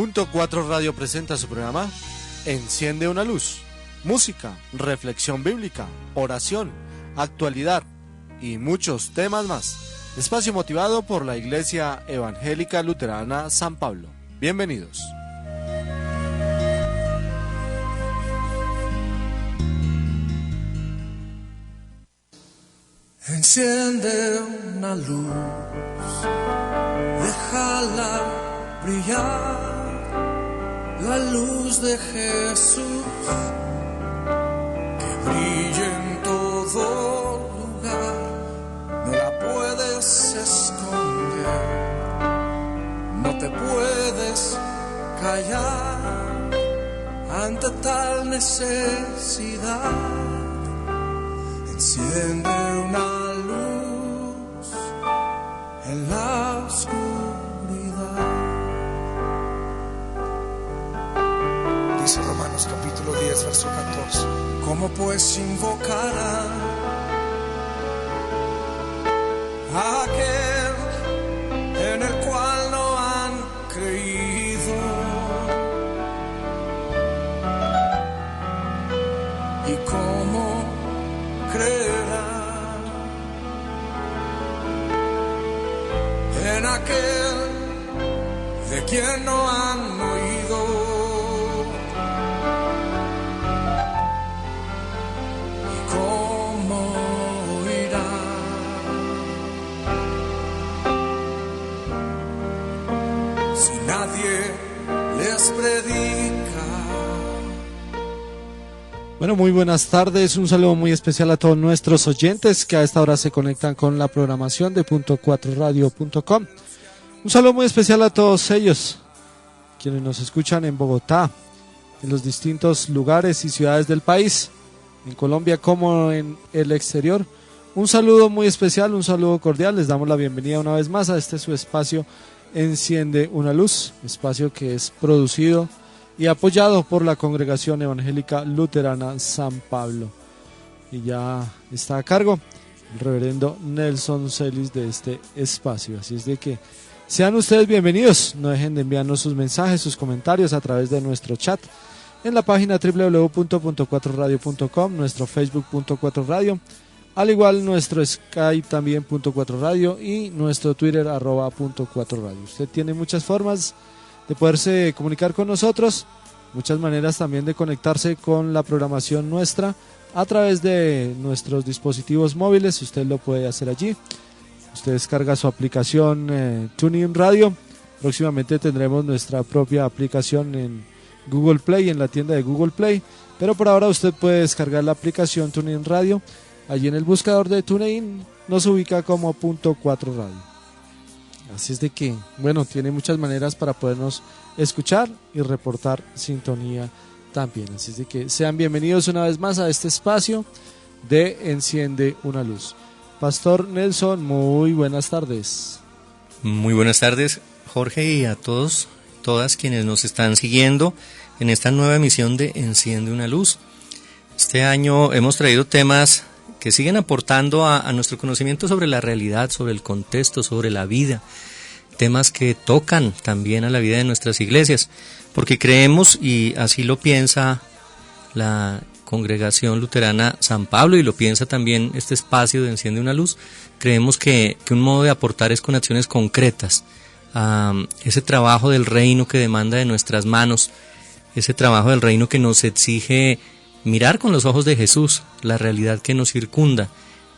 Punto 4 Radio presenta su programa Enciende una luz. Música, reflexión bíblica, oración, actualidad y muchos temas más. Espacio motivado por la Iglesia Evangélica Luterana San Pablo. Bienvenidos. Enciende una luz, déjala brillar, la luz de Jesús, que brille en todo lugar, no la puedes esconder, no te puedes callar ante tal necesidad. Enciende una luz en la oscuridad. Dice Romanos capítulo 10, verso 14. ¿Cómo pues invocarán a aquel en el cual no han creído? ¿Y cómo creerán en aquel de quien no han oído? ¿Y cómo oirán si nadie les predica? Bueno, muy buenas tardes, un saludo muy especial a todos nuestros oyentes que a esta hora se conectan con la programación de punto4radio.com. Un saludo muy especial a todos ellos, quienes nos escuchan en Bogotá, en los distintos lugares y ciudades del país, en Colombia como en el exterior. Un saludo muy especial, un saludo cordial, les damos la bienvenida una vez más a este su espacio Enciende una Luz, espacio que es producido y apoyado por la Congregación Evangélica Luterana San Pablo. Y ya está a cargo el reverendo Nelson Celis de este espacio. Así es de que sean ustedes bienvenidos. No dejen de enviarnos sus mensajes, sus comentarios a través de nuestro chat en la página www.punto4radio.com, nuestro Facebook .4radio, al igual nuestro Skype también .4radio y nuestro Twitter @punto4radio. Usted tiene muchas formas de poderse comunicar con nosotros, muchas maneras también de conectarse con la programación nuestra a través de nuestros dispositivos móviles. Usted lo puede hacer allí. Usted descarga su aplicación TuneIn Radio. Próximamente tendremos nuestra propia aplicación en Google Play, en la tienda de Google Play, pero por ahora usted puede descargar la aplicación TuneIn Radio. Allí en el buscador de TuneIn nos ubica como .4 Radio. Así es de que, bueno, tiene muchas maneras para podernos escuchar y reportar sintonía también. Así es de que sean bienvenidos una vez más a este espacio de Enciende una Luz. Pastor Nelson, muy buenas tardes. Muy buenas tardes, Jorge, y a todos, todas quienes nos están siguiendo en esta nueva emisión de Enciende una Luz. Este año hemos traído temas que siguen aportando a nuestro conocimiento sobre la realidad, sobre el contexto, sobre la vida, temas que tocan también a la vida de nuestras iglesias, porque creemos, y así lo piensa la Congregación Luterana San Pablo y lo piensa también este espacio de Enciende una Luz, creemos que un modo de aportar es con acciones concretas, ese trabajo del reino que demanda de nuestras manos, ese trabajo del reino que nos exige mirar con los ojos de Jesús la realidad que nos circunda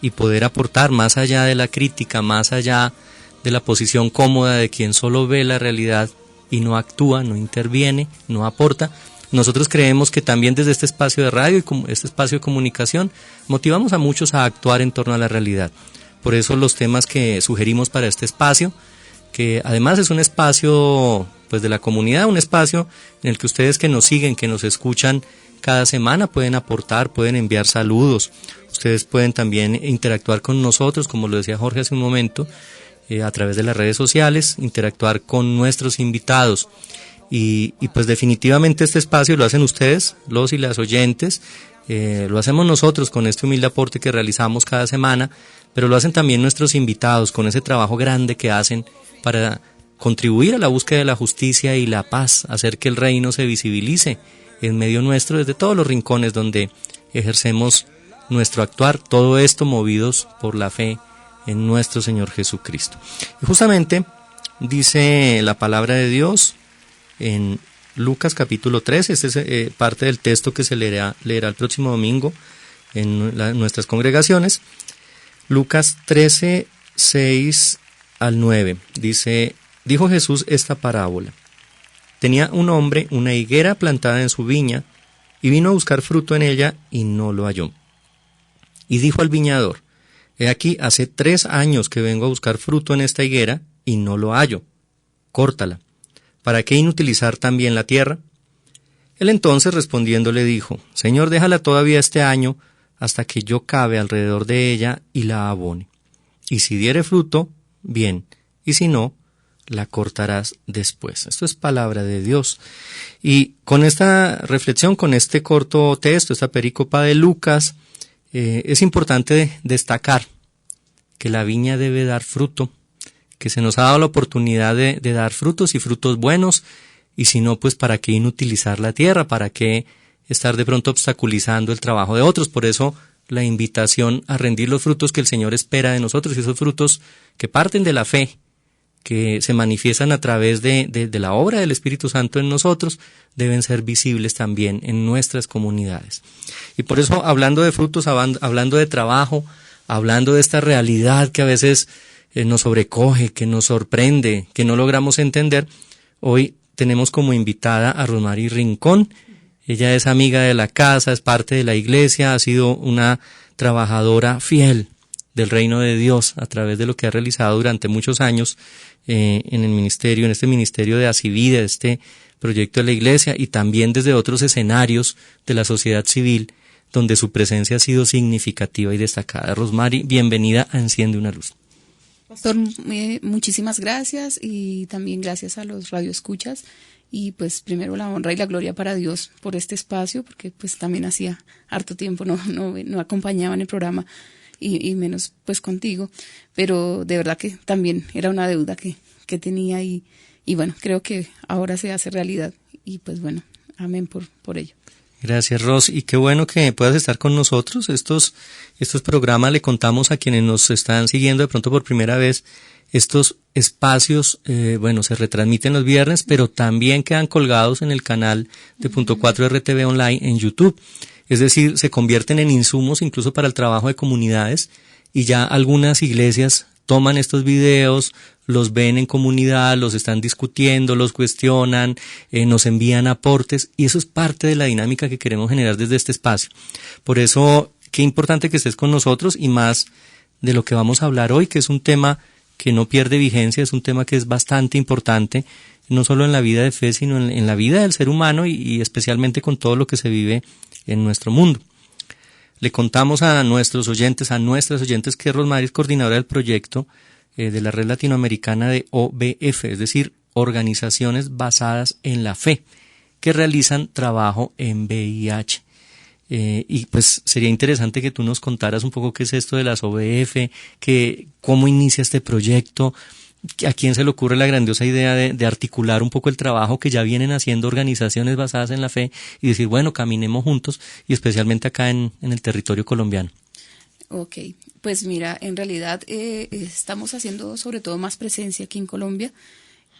y poder aportar más allá de la crítica, más allá de la posición cómoda de quien solo ve la realidad y no actúa, no interviene, no aporta. Nosotros creemos que también desde este espacio de radio y este espacio de comunicación motivamos a muchos a actuar en torno a la realidad. Por eso los temas que sugerimos para este espacio, que además es un espacio pues de la comunidad, un espacio en el que ustedes que nos siguen, que nos escuchan cada semana pueden aportar, pueden enviar saludos, ustedes pueden también interactuar con nosotros, como lo decía Jorge hace un momento, a través de las redes sociales, interactuar con nuestros invitados y pues definitivamente este espacio lo hacen ustedes, los y las oyentes, lo hacemos nosotros con este humilde aporte que realizamos cada semana, pero lo hacen también nuestros invitados con ese trabajo grande que hacen para contribuir a la búsqueda de la justicia y la paz, hacer que el reino se visibilice en medio nuestro desde todos los rincones donde ejercemos nuestro actuar, todo esto movidos por la fe en nuestro Señor Jesucristo. Y justamente dice la palabra de Dios en Lucas capítulo 13, este es parte del texto que se leerá el próximo domingo en nuestras congregaciones. Lucas 13, 6 al 9, dice: dijo Jesús esta parábola. Tenía un hombre una higuera plantada en su viña, y vino a buscar fruto en ella, y no lo halló. Y dijo al viñador: he aquí, hace 3 años que vengo a buscar fruto en esta higuera, y no lo hallo. Córtala. ¿Para qué inutilizar también la tierra? Él entonces respondiendo le dijo: Señor, déjala todavía este año, hasta que yo cabe alrededor de ella y la abone. Y si diere fruto, bien, y si no, la cortarás después. Esto es palabra de Dios. Y con esta reflexión, con este corto texto, esta perícopa de Lucas, es importante destacar que la viña debe dar fruto, que se nos ha dado la oportunidad de dar frutos y frutos buenos, y si no, pues para qué inutilizar la tierra, para qué estar de pronto obstaculizando el trabajo de otros. Por eso la invitación a rendir los frutos que el Señor espera de nosotros, y esos frutos que parten de la fe, que se manifiestan a través de la obra del Espíritu Santo en nosotros, deben ser visibles también en nuestras comunidades. Y por eso, hablando de frutos, hablando de trabajo, hablando de esta realidad que a veces nos sobrecoge, que nos sorprende, que no logramos entender, hoy tenemos como invitada a Rosmary Rincón. Ella es amiga de la casa, es parte de la iglesia, ha sido una trabajadora fiel del reino de Dios a través de lo que ha realizado durante muchos años en el ministerio, en este ministerio de Asivide, de este proyecto de la iglesia, y también desde otros escenarios de la sociedad civil donde su presencia ha sido significativa y destacada. Rosmary, bienvenida a Enciende una Luz. Pastor, muchísimas gracias, y también gracias a los radioescuchas, y pues primero la honra y la gloria para Dios por este espacio, porque pues también hacía harto tiempo no acompañaba en el programa, y menos pues contigo, pero de verdad que también era una deuda que tenía, y bueno, creo que ahora se hace realidad, y pues bueno, amén por ello. Gracias, Ros, y qué bueno que puedas estar con nosotros. Estos programas, le contamos a quienes nos están siguiendo de pronto por primera vez, estos espacios, se retransmiten los viernes, pero también quedan colgados en el canal de .4 RTV Online en YouTube. Es decir, se convierten en insumos incluso para el trabajo de comunidades, y ya algunas iglesias toman estos videos, los ven en comunidad, los están discutiendo, los cuestionan, nos envían aportes, y eso es parte de la dinámica que queremos generar desde este espacio. Por eso, qué importante que estés con nosotros, y más de lo que vamos a hablar hoy, que es un tema que no pierde vigencia, es un tema que es bastante importante, no solo en la vida de fe, sino en la vida del ser humano, y especialmente con todo lo que se vive en nuestro mundo. Le contamos a nuestros oyentes, a nuestras oyentes, que Rosmary es coordinadora del proyecto de la Red Latinoamericana de OBF, es decir, Organizaciones Basadas en la Fe, que realizan trabajo en VIH. Y pues sería interesante que tú nos contaras un poco qué es esto de las OBF, cómo inicia este proyecto, a quién se le ocurre la grandiosa idea de articular un poco el trabajo que ya vienen haciendo organizaciones basadas en la fe, y decir, bueno, caminemos juntos, y especialmente acá en el territorio colombiano. Ok, pues mira, en realidad estamos haciendo sobre todo más presencia aquí en Colombia.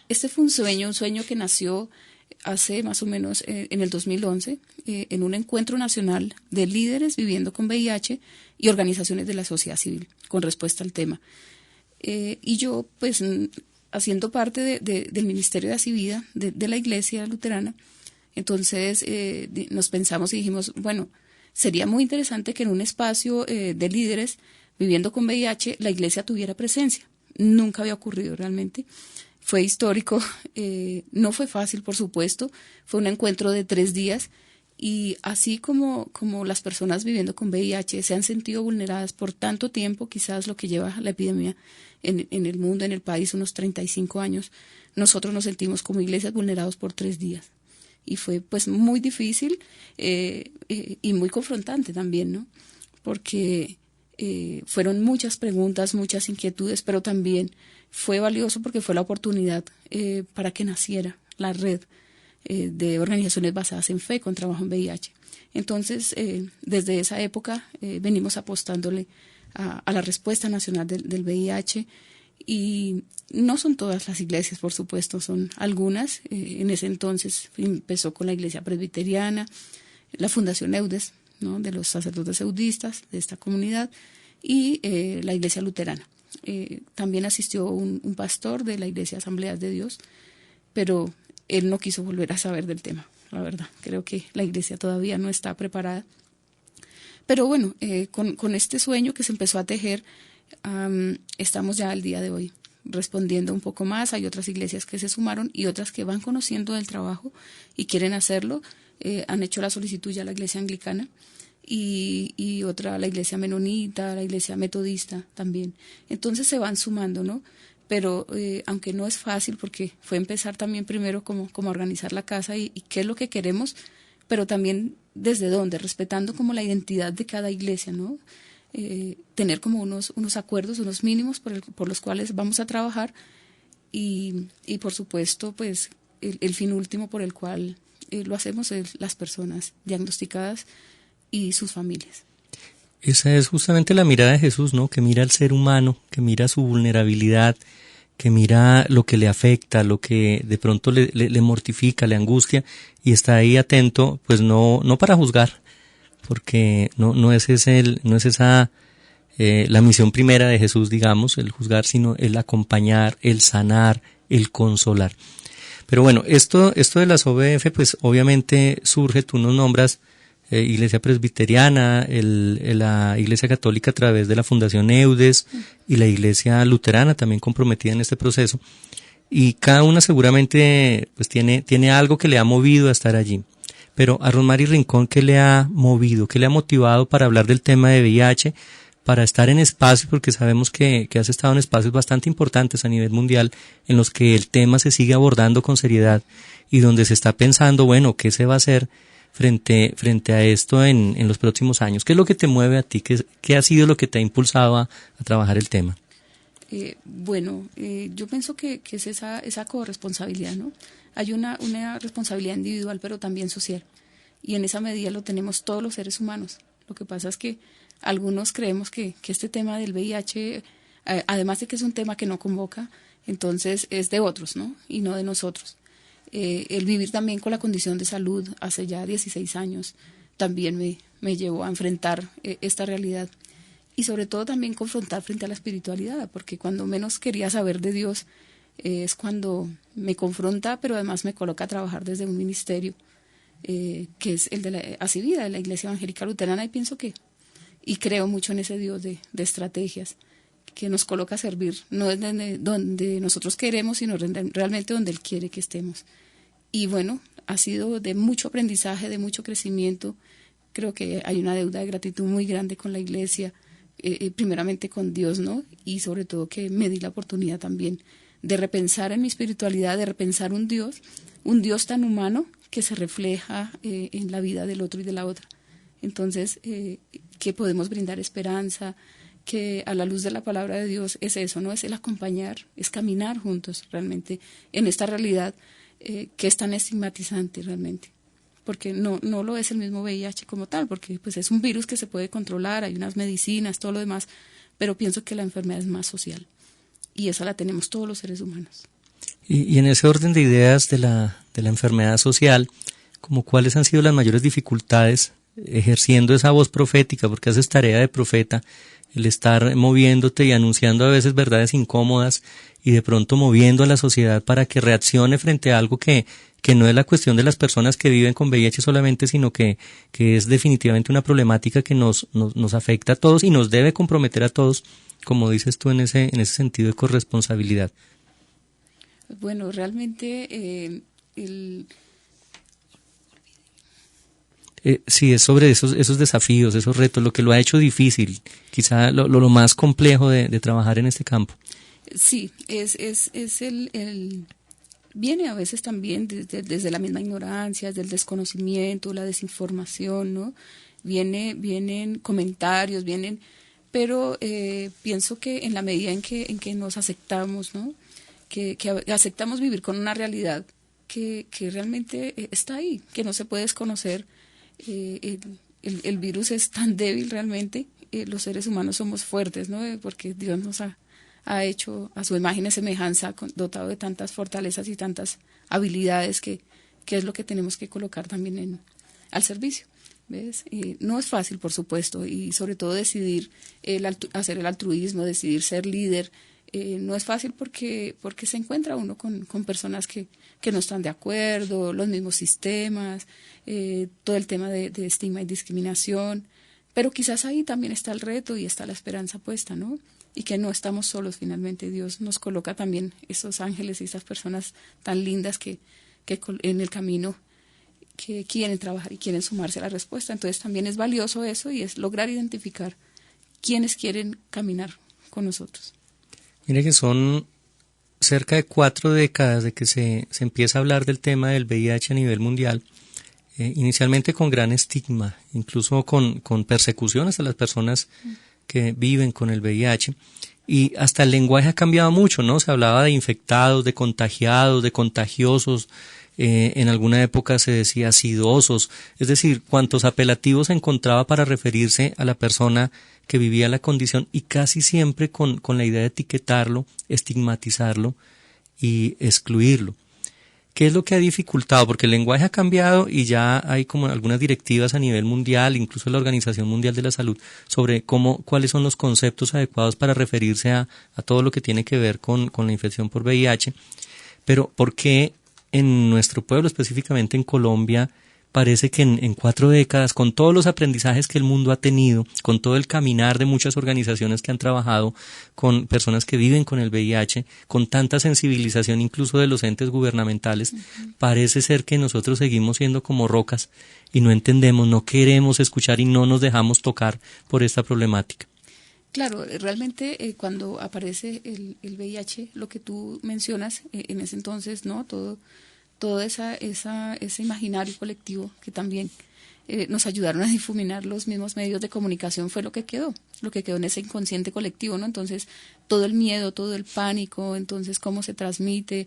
Este fue un sueño que nació hace más o menos en el 2011, en un encuentro nacional de líderes viviendo con VIH y organizaciones de la sociedad civil con respuesta al tema. Y yo, pues, haciendo parte del Ministerio de Asivida, de la Iglesia Luterana, entonces nos pensamos y dijimos, bueno, sería muy interesante que en un espacio de líderes viviendo con VIH la Iglesia tuviera presencia. Nunca había ocurrido realmente. Fue histórico, no fue fácil, por supuesto, fue un encuentro de 3 días, y así como las personas viviendo con VIH se han sentido vulneradas por tanto tiempo, quizás lo que lleva la epidemia en el mundo, en el país, unos 35 años, nosotros nos sentimos como iglesias vulnerados por 3 días. Y fue pues muy difícil y muy confrontante también, ¿no? Porque Fueron muchas preguntas, muchas inquietudes, pero también fue valioso porque fue la oportunidad para que naciera la red de organizaciones basadas en fe con trabajo en VIH. Entonces, desde esa época venimos apostándole a la respuesta nacional del VIH, y no son todas las iglesias, por supuesto, son algunas. En ese entonces empezó con la iglesia presbiteriana, la Fundación Eudes, ¿no?, de los sacerdotes eudistas de esta comunidad, y la iglesia luterana. También asistió un pastor de la iglesia Asambleas de Dios, pero él no quiso volver a saber del tema, la verdad. Creo que la iglesia todavía no está preparada. Pero bueno, con este sueño que se empezó a tejer, estamos ya al día de hoy respondiendo un poco más. Hay otras iglesias que se sumaron y otras que van conociendo del trabajo y quieren hacerlo. Han hecho la solicitud ya la iglesia anglicana y otra la iglesia menonita, la iglesia metodista también. Entonces se van sumando, ¿no? Pero aunque no es fácil, porque fue empezar también primero como a organizar la casa y qué es lo que queremos, pero también desde dónde, respetando como la identidad de cada iglesia, ¿no? Tener como unos acuerdos, unos mínimos por los cuales vamos a trabajar y por supuesto, pues el fin último por el cual lo hacemos es las personas diagnosticadas y sus familias. Esa es justamente la mirada de Jesús, ¿no? Que mira al ser humano, que mira su vulnerabilidad, que mira lo que le afecta, lo que de pronto le mortifica, le angustia, y está ahí atento, pues no para juzgar, porque no es esa la misión primera de Jesús, digamos, el juzgar, sino el acompañar, el sanar, el consolar. Pero bueno, esto de las OBF, pues obviamente surge, tú nos nombras Iglesia Presbiteriana, la Iglesia Católica a través de la Fundación Eudes y la Iglesia Luterana también comprometida en este proceso, y cada una seguramente pues tiene algo que le ha movido a estar allí. Pero a Rosmary Rincón, ¿qué le ha movido, qué le ha motivado para hablar del tema de VIH, para estar en espacios, porque sabemos que has estado en espacios bastante importantes a nivel mundial, en los que el tema se sigue abordando con seriedad y donde se está pensando, bueno, ¿qué se va a hacer frente a esto en los próximos años? ¿Qué es lo que te mueve a ti? ¿Qué ha sido lo que te ha impulsado a trabajar el tema? Yo pienso que es esa corresponsabilidad, ¿no? Hay una responsabilidad individual, pero también social. Y en esa medida lo tenemos todos los seres humanos. Lo que pasa es que algunos creemos que este tema del VIH, además de que es un tema que no convoca, entonces es de otros, ¿no? Y no de nosotros. El vivir también con la condición de salud hace ya 16 años también me llevó a enfrentar esta realidad. Y sobre todo también confrontar frente a la espiritualidad, porque cuando menos quería saber de Dios es cuando me confronta, pero además me coloca a trabajar desde un ministerio que es el de la Asivida, de la Iglesia Evangélica Luterana, y pienso y creo mucho en ese Dios de estrategias que nos coloca a servir, no desde donde nosotros queremos, sino realmente donde Él quiere que estemos. Y bueno, ha sido de mucho aprendizaje, de mucho crecimiento. Creo que hay una deuda de gratitud muy grande con la Iglesia, primeramente con Dios, ¿no? Y sobre todo que me di la oportunidad también de repensar en mi espiritualidad, de repensar un Dios tan humano que se refleja en la vida del otro y de la otra. Entonces, que podemos brindar esperanza, que a la luz de la palabra de Dios es eso, ¿no? Es el acompañar, es caminar juntos realmente en esta realidad que es tan estigmatizante realmente. Porque no lo es el mismo VIH como tal, porque pues es un virus que se puede controlar, hay unas medicinas, todo lo demás, pero pienso que la enfermedad es más social, y esa la tenemos todos los seres humanos. Y en ese orden de ideas de la enfermedad social, como cuáles han sido las mayores dificultades ejerciendo esa voz profética, porque haces tarea de profeta, el estar moviéndote y anunciando a veces verdades incómodas y de pronto moviendo a la sociedad para que reaccione frente a algo que no es la cuestión de las personas que viven con VIH solamente, sino que es definitivamente una problemática que nos afecta a todos y nos debe comprometer a todos, como dices tú en ese sentido de corresponsabilidad. Bueno, realmente sí, es sobre esos desafíos, esos retos, lo que lo ha hecho difícil, quizá lo más complejo de trabajar en este campo. Sí, es viene a veces también desde la misma ignorancia, desde el desconocimiento, la desinformación, ¿no? Vienen comentarios, pero pienso que en la medida en que nos aceptamos, ¿no? Que aceptamos vivir con una realidad que realmente está ahí, que no se puede desconocer. El virus es tan débil realmente, los seres humanos somos fuertes, ¿no? Porque Dios nos ha hecho a su imagen y semejanza, dotado de tantas fortalezas y tantas habilidades que es lo que tenemos que colocar también al servicio. ¿Ves? No es fácil, por supuesto, y sobre todo decidir hacer el altruismo, decidir ser líder. No es fácil porque se encuentra uno con personas que no están de acuerdo, los mismos sistemas, todo el tema de estigma y discriminación, pero quizás ahí también está el reto y está la esperanza puesta, ¿no? Y que no estamos solos finalmente. Dios nos coloca también esos ángeles y esas personas tan lindas que en el camino que quieren trabajar y quieren sumarse a la respuesta. Entonces también es valioso eso, y es lograr identificar quiénes quieren caminar con nosotros. Mire que son cerca de 4 décadas de que se empieza a hablar del tema del VIH a nivel mundial, inicialmente con gran estigma, incluso con persecuciones a las personas que viven con el VIH, y hasta el lenguaje ha cambiado mucho, ¿no? Se hablaba de infectados, de contagiados, de contagiosos, en alguna época se decía sidosos, es decir, cuantos apelativos se encontraba para referirse a la persona que vivía la condición, y casi siempre con la idea de etiquetarlo, estigmatizarlo y excluirlo. ¿Qué es lo que ha dificultado? Porque el lenguaje ha cambiado y ya hay como algunas directivas a nivel mundial, incluso la Organización Mundial de la Salud, sobre cuáles son los conceptos adecuados para referirse a todo lo que tiene que ver con la infección por VIH. Pero ¿por qué en nuestro pueblo, específicamente en Colombia, parece que en 4 décadas, con todos los aprendizajes que el mundo ha tenido, con todo el caminar de muchas organizaciones que han trabajado con personas que viven con el VIH, con tanta sensibilización incluso de los entes gubernamentales, parece ser que nosotros seguimos siendo como rocas y no entendemos, no queremos escuchar y no nos dejamos tocar por esta problemática? Claro, realmente cuando aparece el VIH, lo que tú mencionas, en ese entonces, ¿no? Todo ese imaginario colectivo que también nos ayudaron a difuminar los mismos medios de comunicación fue lo que quedó en ese inconsciente colectivo, ¿no? Entonces, todo el miedo, todo el pánico, entonces cómo se transmite,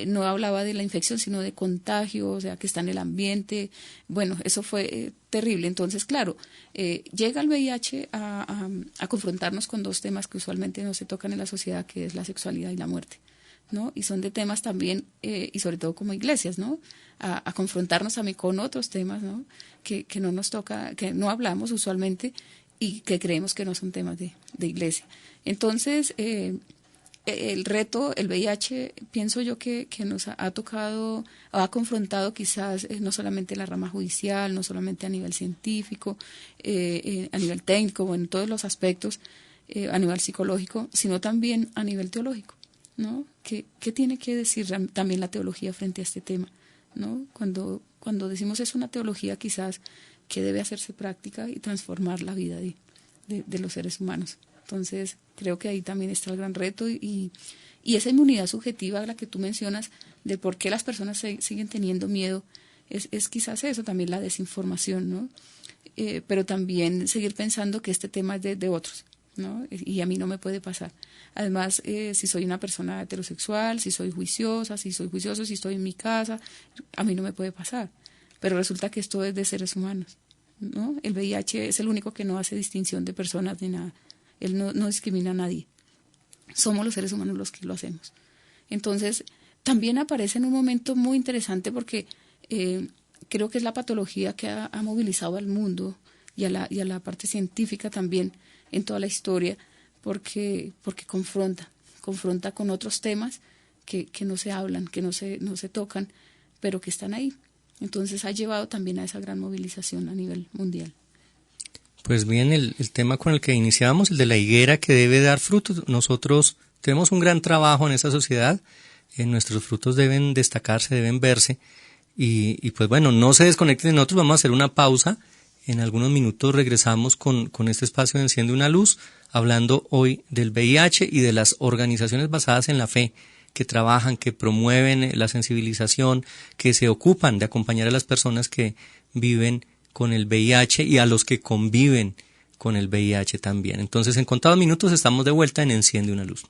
no hablaba de la infección, sino de contagio, o sea, que está en el ambiente. Bueno, eso fue terrible. Entonces, claro, llega el VIH a confrontarnos con 2 temas que usualmente no se tocan en la sociedad, que es la sexualidad y la muerte, ¿no? Y son de temas también, y sobre todo como iglesias, ¿no? A confrontarnos también con otros temas, ¿no? Que no nos toca, que no hablamos usualmente y que creemos que no son temas de iglesia. Entonces, el reto, el VIH, pienso yo que nos ha tocado, ha confrontado quizás no solamente la rama judicial, no solamente a nivel científico, a nivel técnico, en todos los aspectos, a nivel psicológico, sino también a nivel teológico, ¿no? ¿Qué tiene que decir también la teología frente a este tema, ¿no? Cuando decimos es una teología quizás que debe hacerse práctica y transformar la vida de los seres humanos. Entonces, creo que ahí también está el gran reto y esa inmunidad subjetiva a la que tú mencionas, de por qué las personas siguen teniendo miedo, es quizás eso, también la desinformación, ¿no? Pero también seguir pensando que este tema es de otros, ¿no? Y a mí no me puede pasar. Además, si soy una persona heterosexual, si soy juicioso, si estoy en mi casa, a mí no me puede pasar. Pero resulta que esto es de seres humanos, ¿no? El VIH es el único que no hace distinción de personas ni nada. Él no discrimina a nadie. Somos los seres humanos los que lo hacemos. Entonces, también aparece en un momento muy interesante porque creo que es la patología que ha movilizado al mundo y a la parte científica también en toda la historia, porque confronta con otros temas que no se hablan, que no se tocan, pero que están ahí. Entonces ha llevado también a esa gran movilización a nivel mundial. Pues bien, el tema con el que iniciamos, el de la higuera que debe dar frutos. Nosotros tenemos un gran trabajo en esta sociedad, nuestros frutos deben destacarse, deben verse, y pues bueno, no se desconecten de nosotros, vamos a hacer una pausa. En algunos minutos regresamos con este espacio de Enciende una Luz, hablando hoy del VIH y de las organizaciones basadas en la fe que trabajan, que promueven la sensibilización, que se ocupan de acompañar a las personas que viven con el VIH y a los que conviven con el VIH también. Entonces, en contados minutos estamos de vuelta en Enciende una Luz.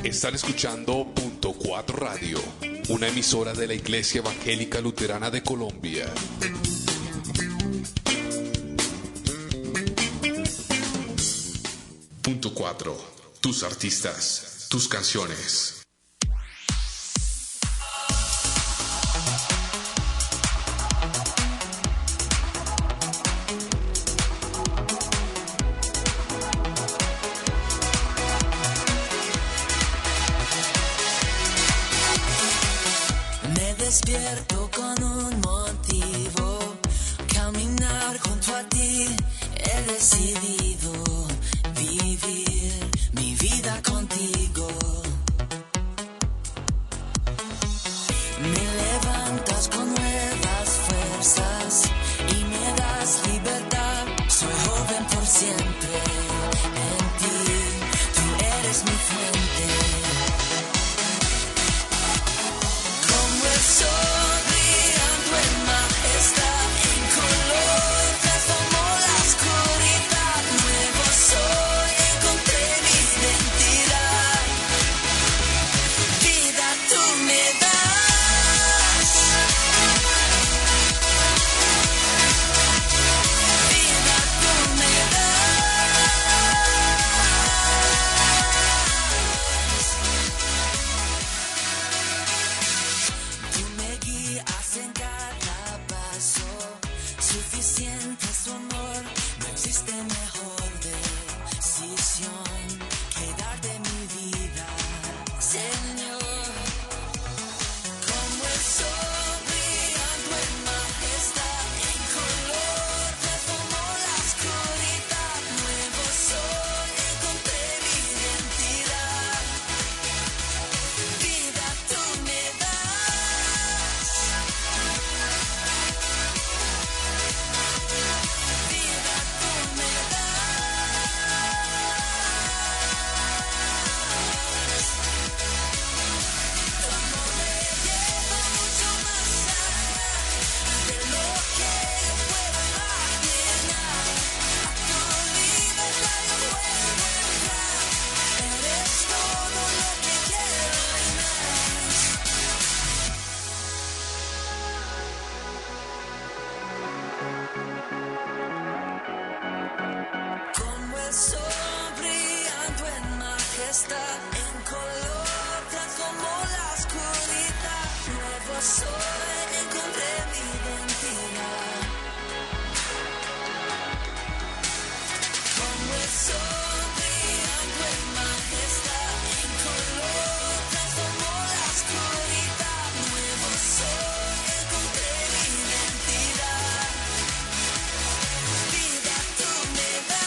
Están escuchando Punto 4 Radio, una emisora de la Iglesia Evangélica Luterana de Colombia. Punto 4. Tus artistas, tus canciones. Despierto con un motivo, caminar junto a ti, he decidido vivir mi vida contigo. Me levantas con nuevas fuerzas y me das libertad, soy joven por siempre, en ti, tú eres mi fuente. Sol brillando en majestad, en color transformó la oscuridad. Nuevo soy, encontré mi identidad. Vida tú me das. Vida tú me das. En cada paso, suficiente es tu amor, no existe mejor decisión que darte mi vida, Señor. Como el sol brillando en majestad, en color transformó la oscuridad. Nuevo soy, encontré mi identidad. Vida tú me das. Sol brillando en majestad, en color transformó la oscuridad. Nuevo soy, encontré mi identidad. Como el sol brillando en majestad, en color transformó la oscuridad. Nuevo soy, encontré mi identidad. Vida tú me das.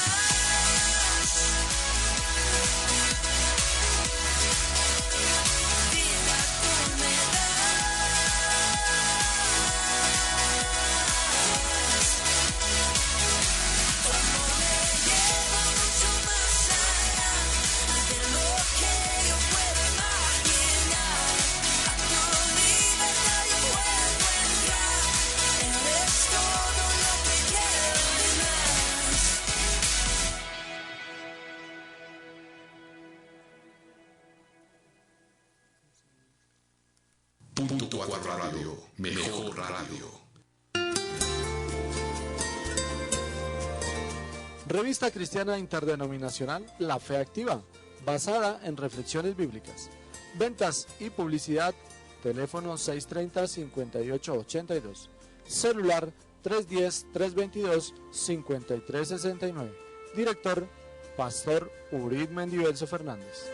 Punto 4 Radio, mejor radio. Revista cristiana interdenominacional La Fe Activa, basada en reflexiones bíblicas. Ventas y publicidad, teléfono 630-5882, celular 310-322-5369. Director, Pastor Urid Mendivelso Fernández.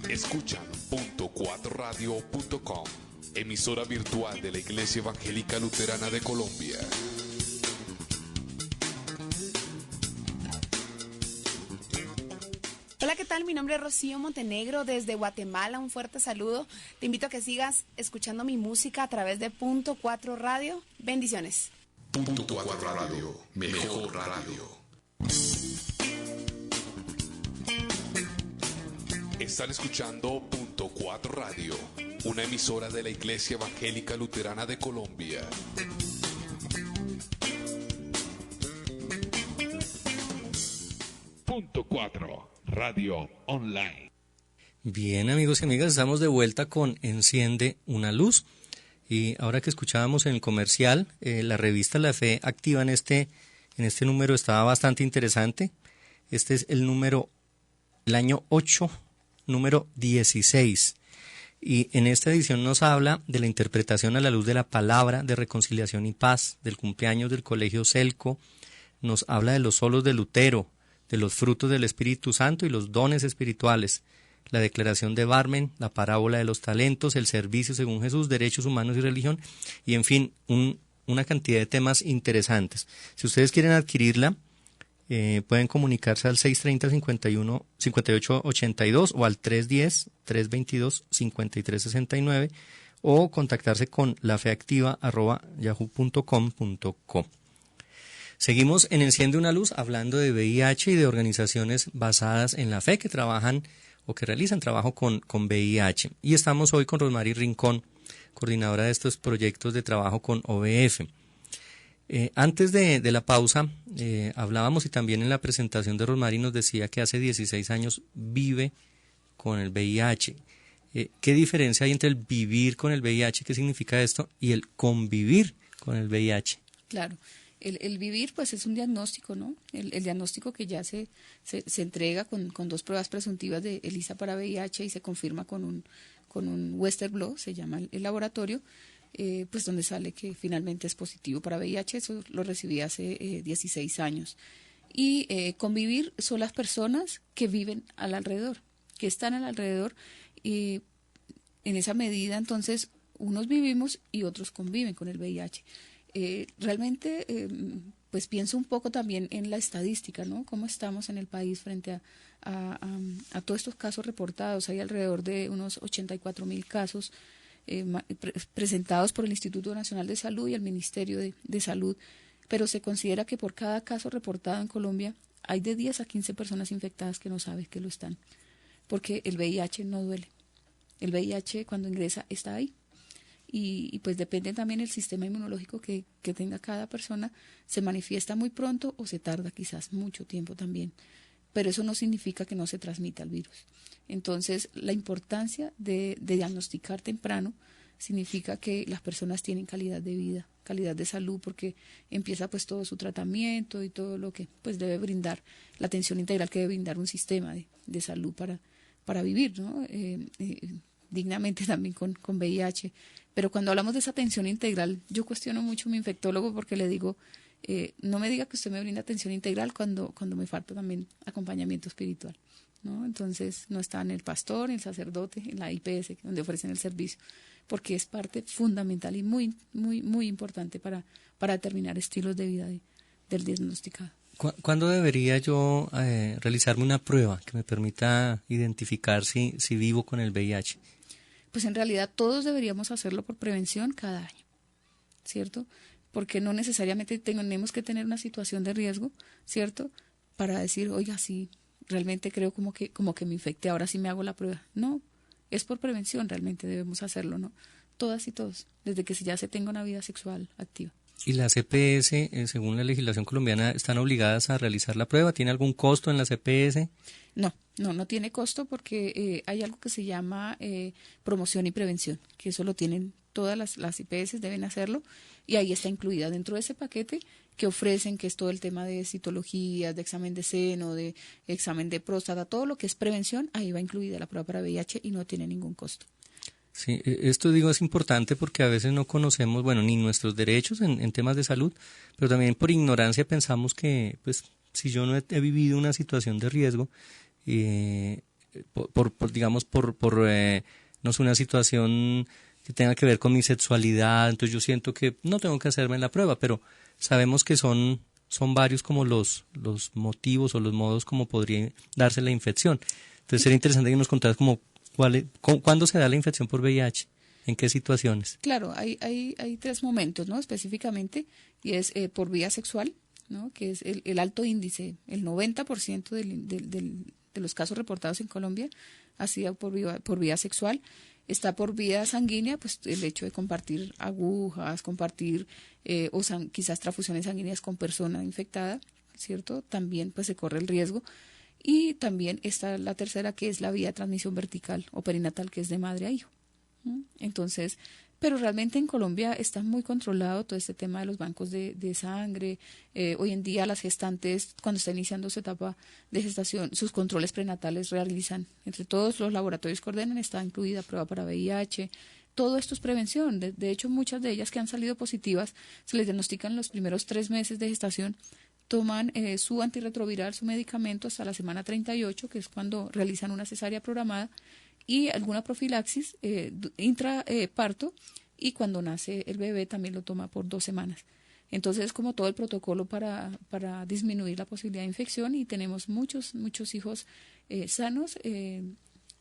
Escuchan .4radio.com, emisora virtual de la Iglesia Evangélica Luterana de Colombia. Hola, ¿qué tal? Mi nombre es Rocío Montenegro desde Guatemala. Un fuerte saludo. Te invito a que sigas escuchando mi música a través de .4 Radio. Bendiciones. Punto 4 Radio, mejor radio. Están escuchando Punto 4 Radio, una emisora de la Iglesia Evangélica Luterana de Colombia. Punto 4 Radio Online. Bien, amigos y amigas, estamos de vuelta con Enciende una Luz. Y ahora que escuchábamos en el comercial, la revista La Fe Activa en este número estaba bastante interesante. Este es el año 8, número 16. Y en esta edición nos habla de la interpretación a la luz de la palabra de reconciliación y paz, del cumpleaños del Colegio Celco. Nos habla de los solos de Lutero, de los frutos del Espíritu Santo y los dones espirituales, la declaración de Barmen, la parábola de los talentos, el servicio según Jesús, derechos humanos y religión, y en fin, una cantidad de temas interesantes. Si ustedes quieren adquirirla, pueden comunicarse al 630-5882 o al 310-322-5369 o contactarse con lafeactiva@yahoo.com.co. Seguimos en Enciende una Luz hablando de VIH y de organizaciones basadas en la fe que trabajan o que realizan trabajo con VIH. Y estamos hoy con Rosmary Rincón, coordinadora de estos proyectos de trabajo con OVF. Antes de la pausa hablábamos y también en la presentación de Rosmary nos decía que hace 16 años vive con el VIH. ¿Qué diferencia hay entre el vivir con el VIH, qué significa esto, y el convivir con el VIH? Claro. El vivir, pues, es un diagnóstico, ¿no? El diagnóstico que ya se entrega con 2 pruebas presuntivas de ELISA para VIH y se confirma con un Western blot, se llama el laboratorio, pues donde sale que finalmente es positivo para VIH. Eso lo recibí hace 16 años. Y convivir son las personas que viven al alrededor, que están al alrededor, y en esa medida, entonces, unos vivimos y otros conviven con el VIH. Realmente, pues pienso un poco también en la estadística, ¿no? Cómo estamos en el país frente a todos estos casos reportados. Hay alrededor de unos 84.000 casos presentados por el Instituto Nacional de Salud y el Ministerio de Salud, pero se considera que por cada caso reportado en Colombia hay de 10 a 15 personas infectadas que no saben que lo están, porque el VIH no duele. El VIH cuando ingresa está ahí. Y pues depende también del sistema inmunológico que tenga cada persona, se manifiesta muy pronto o se tarda quizás mucho tiempo también, pero eso no significa que no se transmita el virus. Entonces, la importancia de diagnosticar temprano significa que las personas tienen calidad de vida, calidad de salud, porque empieza pues todo su tratamiento y todo lo que pues debe brindar, la atención integral que debe brindar un sistema de salud para vivir, ¿no? Dignamente también con VIH. Pero cuando hablamos de esa atención integral, yo cuestiono mucho a mi infectólogo porque le digo, no me diga que usted me brinda atención integral cuando me falta también acompañamiento espiritual, ¿no? Entonces no está en el pastor, en el sacerdote, en la IPS, donde ofrecen el servicio, porque es parte fundamental y muy, muy, muy importante para determinar estilos de vida del diagnosticado. ¿Cuándo debería yo realizarme una prueba que me permita identificar si vivo con el VIH? Pues en realidad todos deberíamos hacerlo por prevención cada año, ¿cierto? Porque no necesariamente tenemos que tener una situación de riesgo, ¿cierto? Para decir, oiga, sí, realmente creo como que me infecté, ahora sí me hago la prueba. No, es por prevención, realmente debemos hacerlo, ¿no? Todas y todos, desde que ya se tenga una vida sexual activa. ¿Y las EPS, según la legislación colombiana, están obligadas a realizar la prueba? ¿Tiene algún costo en las EPS? No tiene costo porque hay algo que se llama promoción y prevención, que eso lo tienen todas las IPS, deben hacerlo, y ahí está incluida dentro de ese paquete que ofrecen, que es todo el tema de citologías, de examen de seno, de examen de próstata, todo lo que es prevención, ahí va incluida la prueba para VIH y no tiene ningún costo. Sí, esto digo es importante porque a veces no conocemos, bueno, ni nuestros derechos en temas de salud, pero también por ignorancia pensamos que, pues, si yo no he vivido una situación de riesgo, no sé, una situación que tenga que ver con mi sexualidad, entonces yo siento que no tengo que hacerme la prueba, pero sabemos que son varios como los motivos o los modos como podría darse la infección. Entonces sería interesante que nos contaras como ¿cuándo se da la infección por VIH? ¿En qué situaciones? Claro, hay tres momentos, ¿no? Específicamente, y es por vía sexual, ¿no? Que es el alto índice, el 90% de los casos reportados en Colombia ha sido por vía sexual. Está por vía sanguínea, pues el hecho de compartir agujas, compartir quizás transfusiones sanguíneas con persona infectada, ¿cierto? También pues se corre el riesgo. Y también está la tercera, que es la vía de transmisión vertical o perinatal, que es de madre a hijo. Entonces, pero realmente en Colombia está muy controlado todo este tema de los bancos de sangre. Hoy en día las gestantes, cuando está iniciando su etapa de gestación, sus controles prenatales realizan. Entre todos los laboratorios que ordenan está incluida prueba para VIH. Todo esto es prevención. De hecho, muchas de ellas que han salido positivas se les diagnostican los primeros 3 meses de gestación. Toman su antirretroviral, su medicamento hasta la semana 38, que es cuando realizan una cesárea programada, y alguna profilaxis intraparto, y cuando nace el bebé también lo toma por 2 semanas. Entonces es como todo el protocolo para disminuir la posibilidad de infección, y tenemos muchos hijos sanos,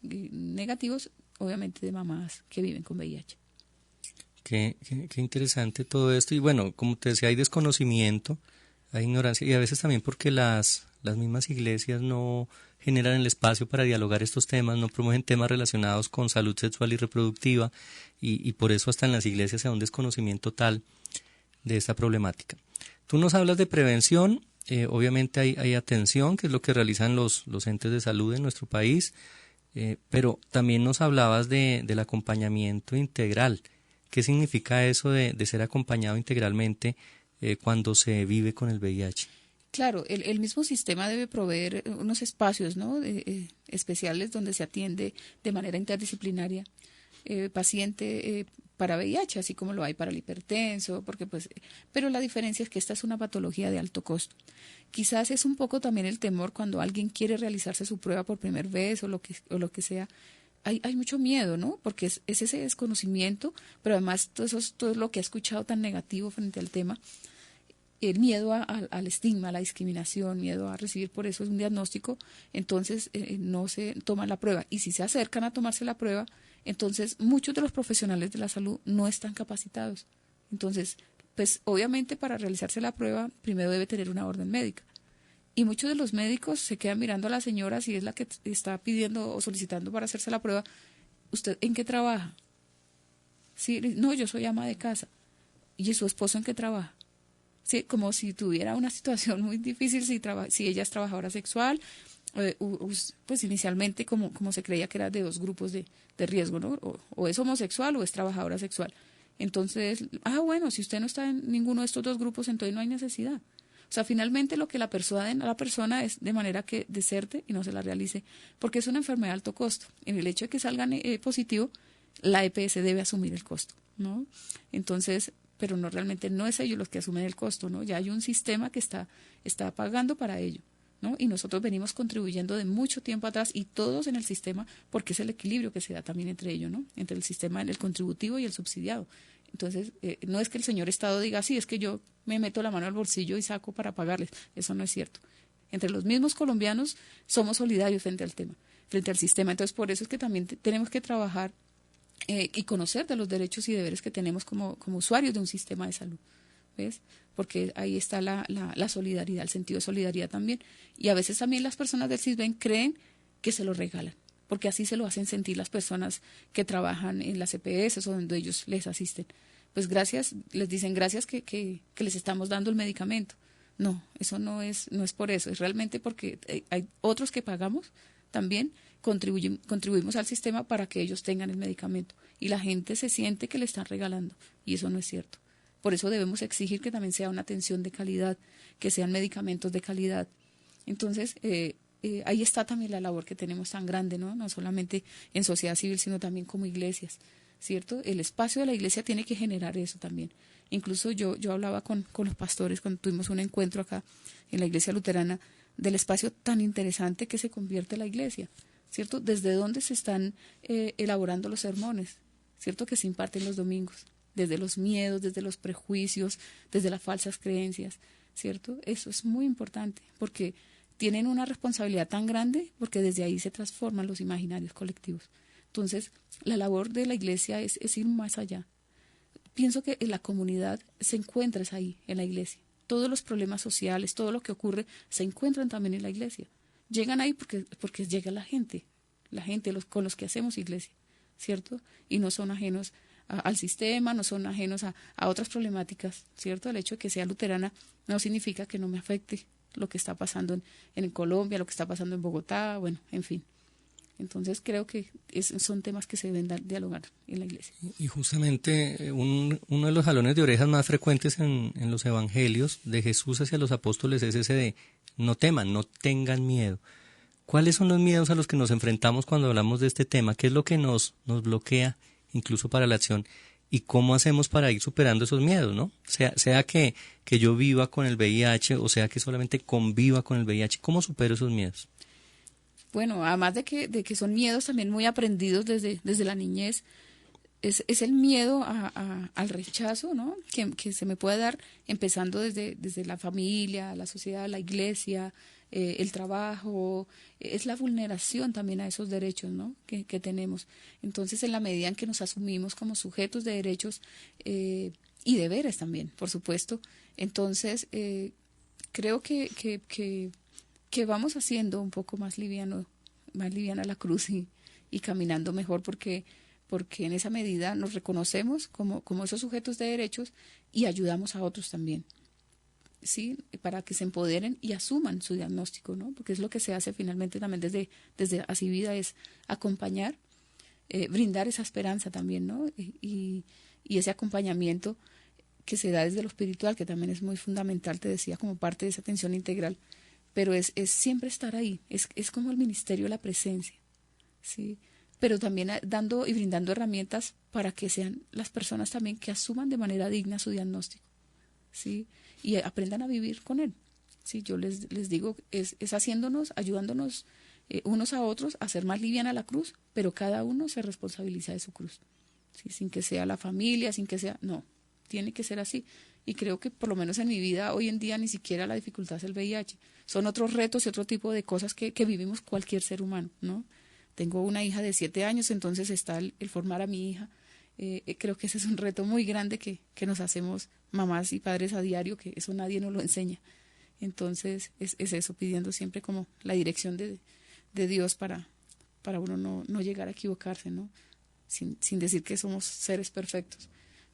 negativos, obviamente de mamás que viven con VIH. Qué interesante todo esto. Y bueno, como te decía, hay desconocimiento, hay ignorancia, y a veces también porque las mismas iglesias no generan el espacio para dialogar estos temas, no promueven temas relacionados con salud sexual y reproductiva, y por eso hasta en las iglesias hay un desconocimiento tal de esta problemática. Tú nos hablas de prevención, obviamente hay atención, que es lo que realizan los entes de salud en nuestro país, pero también nos hablabas del acompañamiento integral. ¿Qué significa eso de ser acompañado integralmente cuando se vive con el VIH? Claro, el mismo sistema debe proveer unos espacios, ¿no? Especiales donde se atiende de manera interdisciplinaria paciente para VIH, así como lo hay para el hipertenso, pero la diferencia es que esta es una patología de alto costo. Quizás es un poco también el temor cuando alguien quiere realizarse su prueba por primera vez o lo que sea. Hay mucho miedo, ¿no? Porque es ese desconocimiento, pero además todo lo que ha escuchado tan negativo frente al tema. El miedo al estigma, a la discriminación, miedo a recibir por eso un diagnóstico, entonces no se toman la prueba. Y si se acercan a tomarse la prueba, entonces muchos de los profesionales de la salud no están capacitados. Entonces, pues obviamente para realizarse la prueba, primero debe tener una orden médica. Y muchos de los médicos se quedan mirando a la señora, si es la que está pidiendo o solicitando para hacerse la prueba. ¿Usted en qué trabaja? Sí, no, yo soy ama de casa. ¿Y su esposo en qué trabaja? Sí, como si tuviera una situación muy difícil si ella es trabajadora sexual, pues inicialmente como se creía que era de 2 grupos de riesgo, ¿no? O es homosexual o es trabajadora sexual. Entonces, bueno, si usted no está en ninguno de estos 2 grupos, entonces no hay necesidad. O sea, finalmente lo que la persuaden a la persona es de manera que deserte y no se la realice, porque es una enfermedad de alto costo. En el hecho de que salgan positivo, la EPS debe asumir el costo, ¿no? Entonces, pero no, realmente no es ellos los que asumen el costo, ¿no? Ya hay un sistema que está pagando para ello, ¿no? Y nosotros venimos contribuyendo de mucho tiempo atrás, y todos en el sistema, porque es el equilibrio que se da también entre ellos, ¿no? Entre el sistema, el contributivo y el subsidiado. Entonces, no es que el señor Estado diga, sí, es que yo me meto la mano al bolsillo y saco para pagarles. Eso no es cierto. Entre los mismos colombianos somos solidarios frente al tema, frente al sistema. Entonces, por eso es que también tenemos que trabajar y conocer de los derechos y deberes que tenemos como usuarios de un sistema de salud, ¿ves? Porque ahí está la solidaridad, el sentido de solidaridad también. Y a veces también las personas del CISBEN creen que se lo regalan, porque así se lo hacen sentir las personas que trabajan en las EPS o donde ellos les asisten. Pues gracias, les dicen gracias que les estamos dando el medicamento. No, eso no es por eso, es realmente porque hay otros que pagamos también, contribuimos al sistema para que ellos tengan el medicamento, y la gente se siente que le están regalando, y eso no es cierto. Por eso debemos exigir que también sea una atención de calidad, que sean medicamentos de calidad. Entonces, ahí está también la labor que tenemos tan grande, ¿no? No solamente en sociedad civil, sino también como iglesias, ¿cierto? El espacio de la iglesia tiene que generar eso también. Incluso yo hablaba con los pastores cuando tuvimos un encuentro acá en la iglesia luterana, del espacio tan interesante que se convierte la iglesia, ¿cierto? Desde dónde se están elaborando los sermones, ¿cierto? Que se imparten los domingos, desde los miedos, desde los prejuicios, desde las falsas creencias, ¿cierto? Eso es muy importante, porque tienen una responsabilidad tan grande, porque desde ahí se transforman los imaginarios colectivos. Entonces, la labor de la iglesia es ir más allá. Pienso que en la comunidad se encuentra es ahí, en la iglesia. Todos los problemas sociales, todo lo que ocurre, se encuentran también en la iglesia. Llegan ahí porque llega la gente con los que hacemos iglesia, ¿cierto? Y no son ajenos al sistema, no son ajenos a otras problemáticas, ¿cierto? El hecho de que sea luterana no significa que no me afecte lo que está pasando en Colombia, lo que está pasando en Bogotá, bueno, en fin. Entonces creo que son temas que se deben dialogar en la iglesia. Y justamente uno de los jalones de orejas más frecuentes en los evangelios de Jesús hacia los apóstoles es ese de no teman, no tengan miedo. ¿Cuáles son los miedos a los que nos enfrentamos cuando hablamos de este tema? ¿Qué es lo que nos bloquea incluso para la acción? ¿Y cómo hacemos para ir superando esos miedos, no? Sea que yo viva con el VIH o sea que solamente conviva con el VIH, ¿cómo supero esos miedos? Bueno, además de que son miedos también muy aprendidos desde la niñez, es el miedo al rechazo, ¿no? Que se me puede dar empezando desde la familia, la sociedad, la iglesia, el trabajo, es la vulneración también a esos derechos, ¿no? que tenemos. Entonces, en la medida en que nos asumimos como sujetos de derechos y deberes también, por supuesto, entonces creo que vamos haciendo un poco más liviana la cruz y caminando mejor porque en esa medida nos reconocemos como esos sujetos de derechos y ayudamos a otros también, ¿sí? Para que se empoderen y asuman su diagnóstico, ¿no? Porque es lo que se hace finalmente también desde Así Vida, es acompañar, brindar esa esperanza también, ¿no? Y ese acompañamiento que se da desde lo espiritual, que también es muy fundamental, te decía, como parte de esa atención integral, pero es siempre estar ahí, es como el ministerio de la presencia, ¿sí? Pero también dando y brindando herramientas para que sean las personas también que asuman de manera digna su diagnóstico, ¿sí? Y aprendan a vivir con él, ¿sí? Yo les digo, es haciéndonos, ayudándonos unos a otros a hacer más liviana la cruz, pero cada uno se responsabiliza de su cruz, ¿sí? Sin que sea la familia, sin que sea, no, tiene que ser así. Y creo que por lo menos en mi vida hoy en día ni siquiera la dificultad es el VIH, son otros retos y otro tipo de cosas que vivimos cualquier ser humano, ¿no? Tengo una hija de 7 años, entonces está el formar a mi hija. Creo que ese es un reto muy grande que nos hacemos mamás y padres a diario, que eso nadie nos lo enseña. Entonces es eso, pidiendo siempre como la dirección de Dios para uno no llegar a equivocarse, ¿no? Sin decir que somos seres perfectos.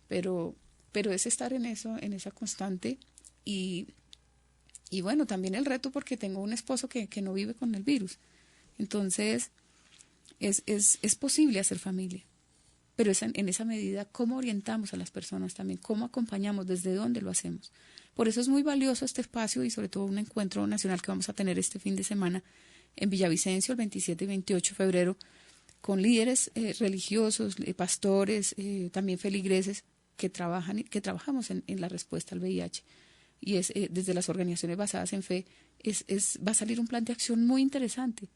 Pero es estar en eso, en esa constante y bueno, también el reto porque tengo un esposo que no vive con el virus. Entonces es posible hacer familia, pero en esa medida cómo orientamos a las personas también, cómo acompañamos, desde dónde lo hacemos. Por eso es muy valioso este espacio y sobre todo un encuentro nacional que vamos a tener este fin de semana en Villavicencio el 27 y 28 de febrero con líderes religiosos, pastores, también feligreses que trabajamos en la respuesta al VIH. Y desde las organizaciones basadas en fe va a salir un plan de acción muy interesante.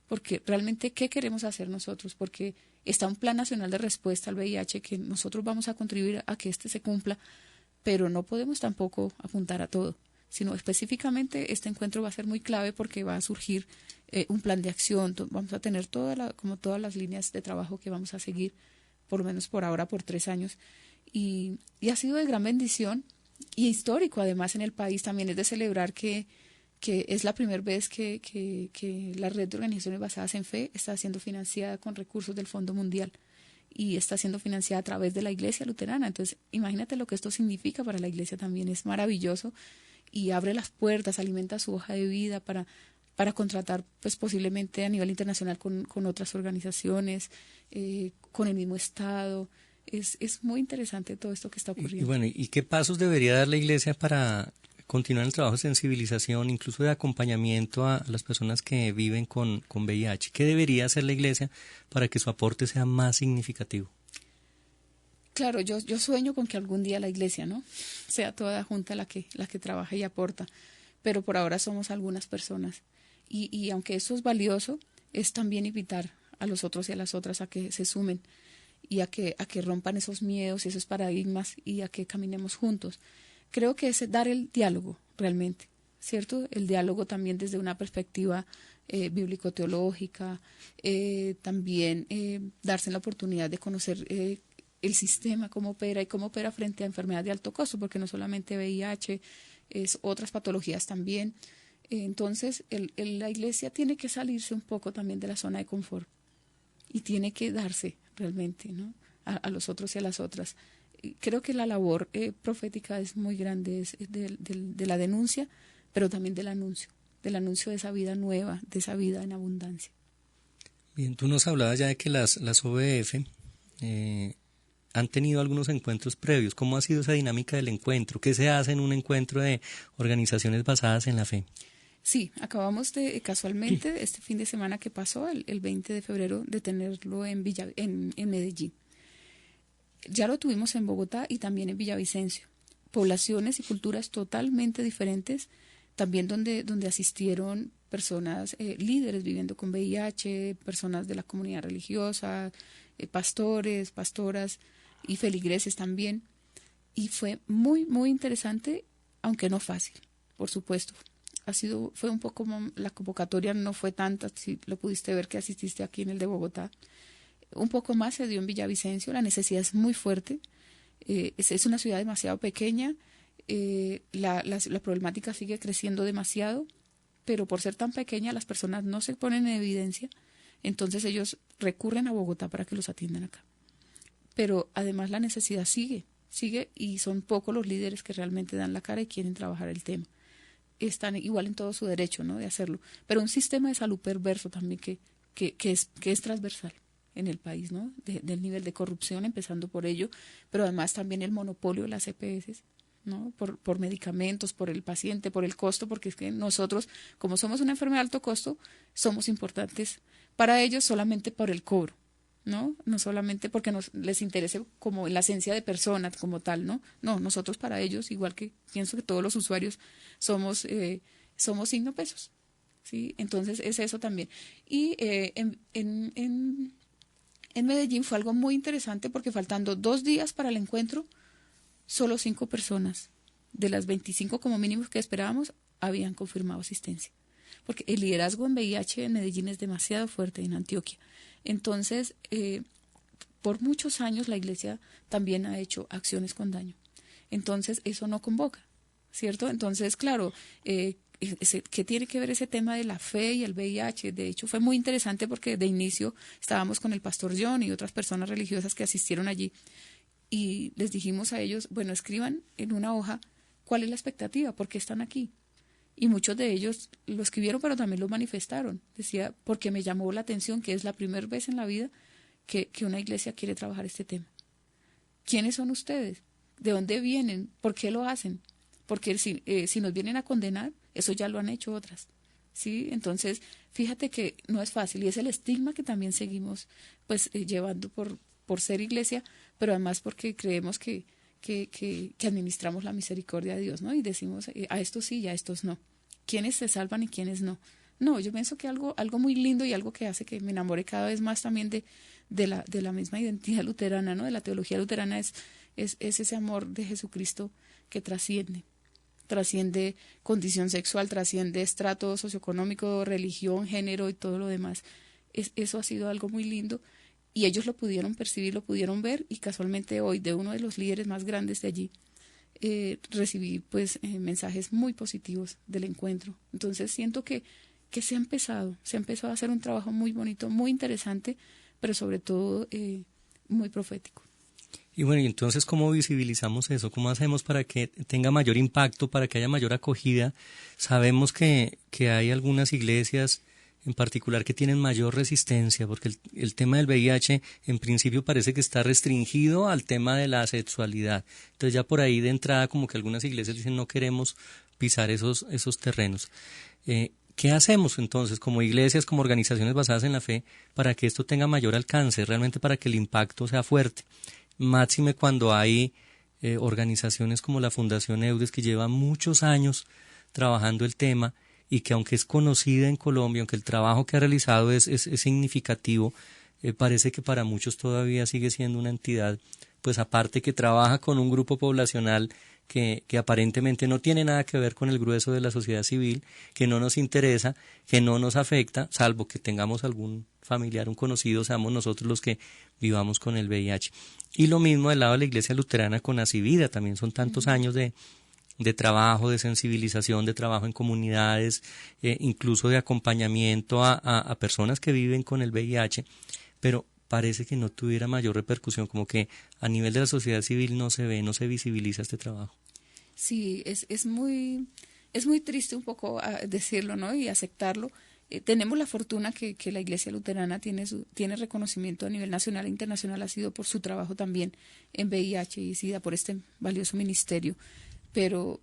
Porque realmente, ¿qué queremos hacer nosotros? Porque está un Plan Nacional de Respuesta al VIH que nosotros vamos a contribuir a que se cumpla, pero no podemos tampoco apuntar a todo, sino específicamente este encuentro va a ser muy clave porque va a surgir un plan de acción, vamos a tener todas las líneas de trabajo que vamos a seguir, por lo menos por ahora, por 3 años, y ha sido de gran bendición y histórico además en el país. También es de celebrar que es la primera vez que la red de organizaciones basadas en fe está siendo financiada con recursos del Fondo Mundial y está siendo financiada a través de la Iglesia Luterana. Entonces, imagínate lo que esto significa para la Iglesia también. Es maravilloso y abre las puertas, alimenta su hoja de vida para contratar pues posiblemente a nivel internacional con otras organizaciones, con el mismo Estado. Es muy interesante todo esto que está ocurriendo. Y bueno, ¿y qué pasos debería dar la Iglesia para continuar el trabajo de sensibilización, incluso de acompañamiento a las personas que viven con VIH? ¿Qué debería hacer la Iglesia para que su aporte sea más significativo? Claro, yo sueño con que algún día la Iglesia, ¿no?, sea toda junta la que trabaja y aporta, pero por ahora somos algunas personas. Y aunque eso es valioso, es también invitar a los otros y a las otras a que se sumen y a que rompan esos miedos y esos paradigmas y a que caminemos juntos. Creo que es dar el diálogo realmente, ¿cierto? El diálogo también desde una perspectiva bíblico-teológica, también darse la oportunidad de conocer el sistema, cómo opera y cómo opera frente a enfermedades de alto costo, porque no solamente VIH, es otras patologías también. Entonces, la iglesia tiene que salirse un poco también de la zona de confort y tiene que darse realmente, ¿no?, a los otros y a las otras. Creo que la labor profética es muy grande, es de la denuncia, pero también del anuncio de esa vida nueva, de esa vida en abundancia. Bien, tú nos hablabas ya de que las OBF han tenido algunos encuentros previos. ¿Cómo ha sido esa dinámica del encuentro? ¿Qué se hace en un encuentro de organizaciones basadas en la fe? Sí, acabamos de, casualmente, este fin de semana que pasó, el 20 de febrero, de tenerlo en Medellín. Ya lo tuvimos en Bogotá y también en Villavicencio. Poblaciones y culturas totalmente diferentes, también donde asistieron personas, líderes viviendo con VIH, personas de la comunidad religiosa, pastores, pastoras y feligreses también. Y fue muy, muy interesante, aunque no fácil, por supuesto. Fue un poco, la convocatoria no fue tanta, si lo pudiste ver que asististe aquí en el de Bogotá. Un poco más se dio en Villavicencio, la necesidad es muy fuerte, es una ciudad demasiado pequeña, la problemática sigue creciendo demasiado, pero por ser tan pequeña las personas no se ponen en evidencia, entonces ellos recurren a Bogotá para que los atiendan acá. Pero además la necesidad sigue y son pocos los líderes que realmente dan la cara y quieren trabajar el tema. Están igual en todo su derecho, ¿no?, de hacerlo, pero un sistema de salud perverso también que es transversal en el país, ¿no?, del nivel de corrupción, empezando por ello, pero además también el monopolio de las EPS, ¿no?, por medicamentos, por el paciente, por el costo, porque es que nosotros, como somos una enfermedad de alto costo, somos importantes para ellos solamente por el cobro, ¿no? No solamente porque les interese como en la esencia de persona como tal, ¿no? No, nosotros para ellos, igual que pienso que todos los usuarios somos signo pesos, ¿sí? Entonces es eso también. Y en Medellín fue algo muy interesante porque faltando 2 días para el encuentro, solo 5 personas de las 25 como mínimo que esperábamos habían confirmado asistencia. Porque el liderazgo en VIH en Medellín es demasiado fuerte, en Antioquia. Entonces, por muchos años la iglesia también ha hecho acciones con daño. Entonces, eso no convoca, ¿cierto? Entonces, claro, ¿qué tiene que ver ese tema de la fe y el VIH? De hecho, fue muy interesante porque de inicio estábamos con el pastor John y otras personas religiosas que asistieron allí y les dijimos a ellos, bueno, escriban en una hoja cuál es la expectativa, por qué están aquí. Y muchos de ellos lo escribieron, pero también lo manifestaron. Decía, porque me llamó la atención que es la primera vez en la vida que una iglesia quiere trabajar este tema. ¿Quiénes son ustedes? ¿De dónde vienen? ¿Por qué lo hacen? Porque si nos vienen a condenar, eso ya lo han hecho otras, ¿sí? Entonces, fíjate que no es fácil y es el estigma que también seguimos pues llevando por ser iglesia, pero además porque creemos que administramos la misericordia de Dios, ¿no? Y decimos, a estos sí y a estos no. ¿Quiénes se salvan y quiénes no? No, yo pienso que algo muy lindo y algo que hace que me enamore cada vez más también de la misma identidad luterana, ¿no? De la teología luterana es ese amor de Jesucristo que trasciende condición sexual, trasciende estrato socioeconómico, religión, género y todo lo demás. Eso ha sido algo muy lindo. Y ellos lo pudieron percibir, lo pudieron ver, y casualmente hoy de uno de los líderes más grandes de allí recibí pues mensajes muy positivos del encuentro. Entonces siento que se ha empezado a hacer un trabajo muy bonito, muy interesante, pero sobre todo muy profético. Y bueno, y entonces, ¿cómo visibilizamos eso? ¿Cómo hacemos para que tenga mayor impacto, para que haya mayor acogida? Sabemos que hay algunas iglesias en particular que tienen mayor resistencia, porque el tema del VIH en principio parece que está restringido al tema de la sexualidad. Entonces ya por ahí de entrada como que algunas iglesias dicen no queremos pisar esos terrenos. ¿Qué hacemos entonces como iglesias, como organizaciones basadas en la fe, para que esto tenga mayor alcance, realmente para que el impacto sea fuerte? Máxime cuando hay organizaciones como la Fundación Eudes que lleva muchos años trabajando el tema, y que aunque es conocida en Colombia, aunque el trabajo que ha realizado es significativo, parece que para muchos todavía sigue siendo una entidad pues aparte que trabaja con un grupo poblacional que aparentemente no tiene nada que ver con el grueso de la sociedad civil, que no nos interesa, que no nos afecta, salvo que tengamos algún familiar, un conocido, seamos nosotros los que vivamos con el VIH. Y lo mismo del lado de la Iglesia Luterana con Asivida, también son tantos años de trabajo, de sensibilización, de trabajo en comunidades, incluso de acompañamiento a personas que viven con el VIH, pero parece que no tuviera mayor repercusión, como que a nivel de la sociedad civil no se ve, no se visibiliza este trabajo. Sí, es muy triste un poco decirlo, ¿no? Y aceptarlo. Tenemos la fortuna que la Iglesia Luterana tiene reconocimiento a nivel nacional e internacional, ha sido por su trabajo también en VIH y SIDA, por este valioso ministerio. Pero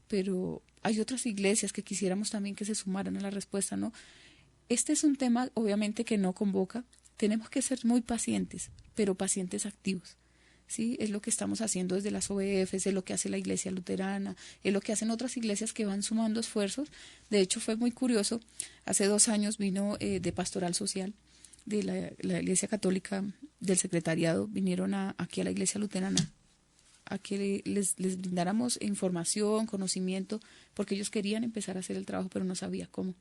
hay otras iglesias que quisiéramos también que se sumaran a la respuesta, ¿no? Este es un tema, obviamente, que no convoca. Tenemos que ser muy pacientes, pero pacientes activos. ¿Sí? Es lo que estamos haciendo desde las OEF, es lo que hace la Iglesia Luterana, es lo que hacen otras iglesias que van sumando esfuerzos. De hecho, fue muy curioso, hace 2 años vino de Pastoral Social de la Iglesia Católica, del Secretariado, vinieron aquí a la Iglesia Luterana a que les brindáramos información, conocimiento, porque ellos querían empezar a hacer el trabajo, pero no sabía cómo.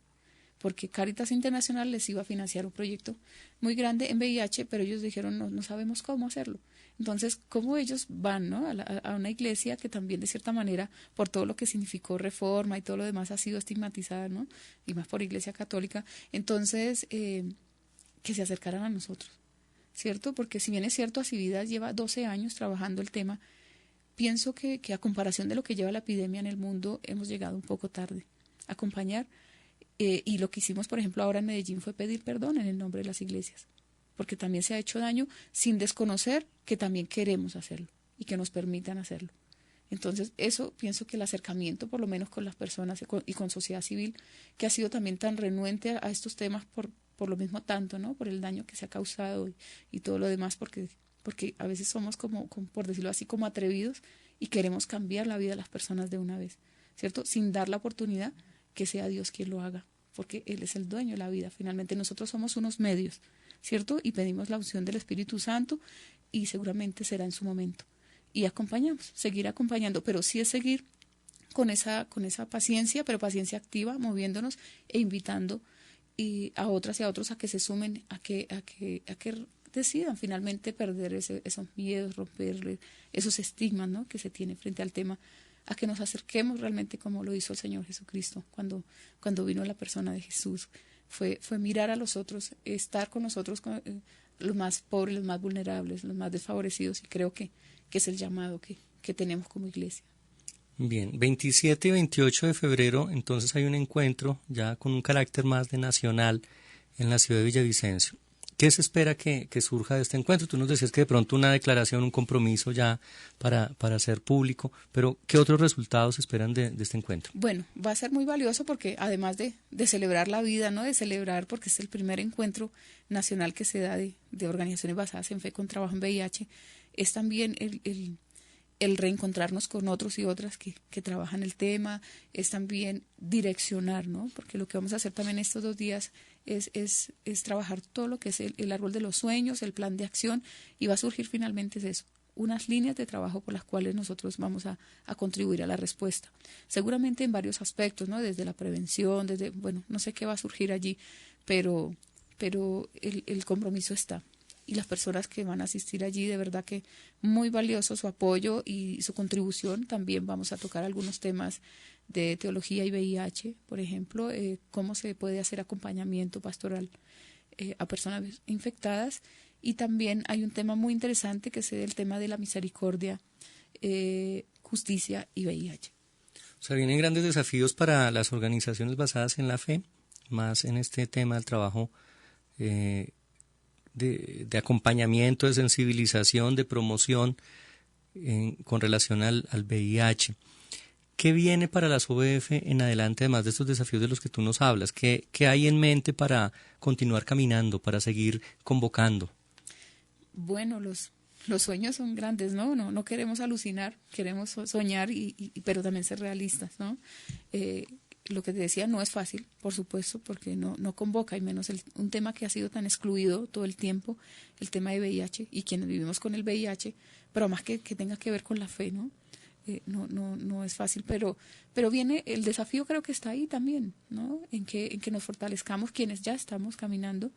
Porque Cáritas Internacional les iba a financiar un proyecto muy grande en VIH, pero ellos dijeron no sabemos cómo hacerlo. Entonces, ¿cómo ellos van, ¿no? a una iglesia que también de cierta manera, por todo lo que significó Reforma y todo lo demás, ha sido estigmatizada, ¿no? Y más por Iglesia Católica? Entonces, que se acercaran a nosotros, ¿cierto? Porque si bien es cierto, Asivida lleva 12 años trabajando el tema, pienso que a comparación de lo que lleva la epidemia en el mundo, hemos llegado un poco tarde. Acompañar. Y lo que hicimos, por ejemplo, ahora en Medellín fue pedir perdón en el nombre de las iglesias, porque también se ha hecho daño sin desconocer que también queremos hacerlo y que nos permitan hacerlo. Entonces, eso pienso que el acercamiento, por lo menos con las personas y con sociedad civil, que ha sido también tan renuente a estos temas por lo mismo tanto, ¿no? Por el daño que se ha causado y todo lo demás, porque a veces somos como, por decirlo así, como atrevidos y queremos cambiar la vida de las personas de una vez, ¿cierto? Sin dar la oportunidad que sea Dios quien lo haga, porque Él es el dueño de la vida. Finalmente nosotros somos unos medios, ¿cierto? Y pedimos la unción del Espíritu Santo y seguramente será en su momento. Y acompañamos, seguir acompañando, pero sí es seguir con esa paciencia, pero paciencia activa, moviéndonos e invitando a otras y a otros a que se sumen, a que decidan finalmente perder esos miedos, romper esos estigmas, ¿no? que se tiene frente al tema, a que nos acerquemos realmente como lo hizo el Señor Jesucristo cuando vino la persona de Jesús. Fue mirar a los otros, estar con nosotros, con los más pobres, los más vulnerables, los más desfavorecidos, y creo que es el llamado que tenemos como iglesia. Bien, 27 y 28 de febrero, entonces hay un encuentro ya con un carácter más de nacional en la ciudad de Villavicencio. ¿Qué se espera que surja de este encuentro? Tú nos decías que de pronto una declaración, un compromiso ya para hacer público, pero ¿qué otros resultados esperan de este encuentro? Bueno, va a ser muy valioso porque además de celebrar la vida, ¿no? De celebrar, porque es el primer encuentro nacional que se da de organizaciones basadas en fe con trabajo en VIH, es también el reencontrarnos con otros y otras que trabajan el tema, es también direccionar, ¿no? Porque lo que vamos a hacer también estos 2 días es trabajar todo lo que es el árbol de los sueños, el plan de acción, y va a surgir finalmente de eso, unas líneas de trabajo por las cuales nosotros vamos a contribuir a la respuesta. Seguramente en varios aspectos, ¿no? Desde la prevención, no sé qué va a surgir allí, pero el compromiso está. Y las personas que van a asistir allí, de verdad que muy valioso su apoyo y su contribución. También vamos a tocar algunos temas de teología y VIH, por ejemplo, cómo se puede hacer acompañamiento pastoral a personas infectadas. Y también hay un tema muy interesante que es el tema de la misericordia, justicia y VIH. O sea, vienen grandes desafíos para las organizaciones basadas en la fe, más en este tema del trabajo de acompañamiento, de sensibilización, de promoción con relación al VIH. ¿Qué viene para las OEF en adelante, además de estos desafíos de los que tú nos hablas? ¿Qué hay en mente para continuar caminando, para seguir convocando? Bueno, los sueños son grandes, ¿no? No queremos alucinar, queremos soñar, pero también ser realistas, ¿no? lo que te decía no es fácil, por supuesto, porque no convoca, y menos un tema que ha sido tan excluido todo el tiempo, el tema de VIH, y quienes vivimos con el VIH, pero más que tenga que ver con la fe, ¿no? No es fácil, pero viene el desafío, creo que está ahí también, ¿no? En que nos fortalezcamos quienes ya estamos caminando,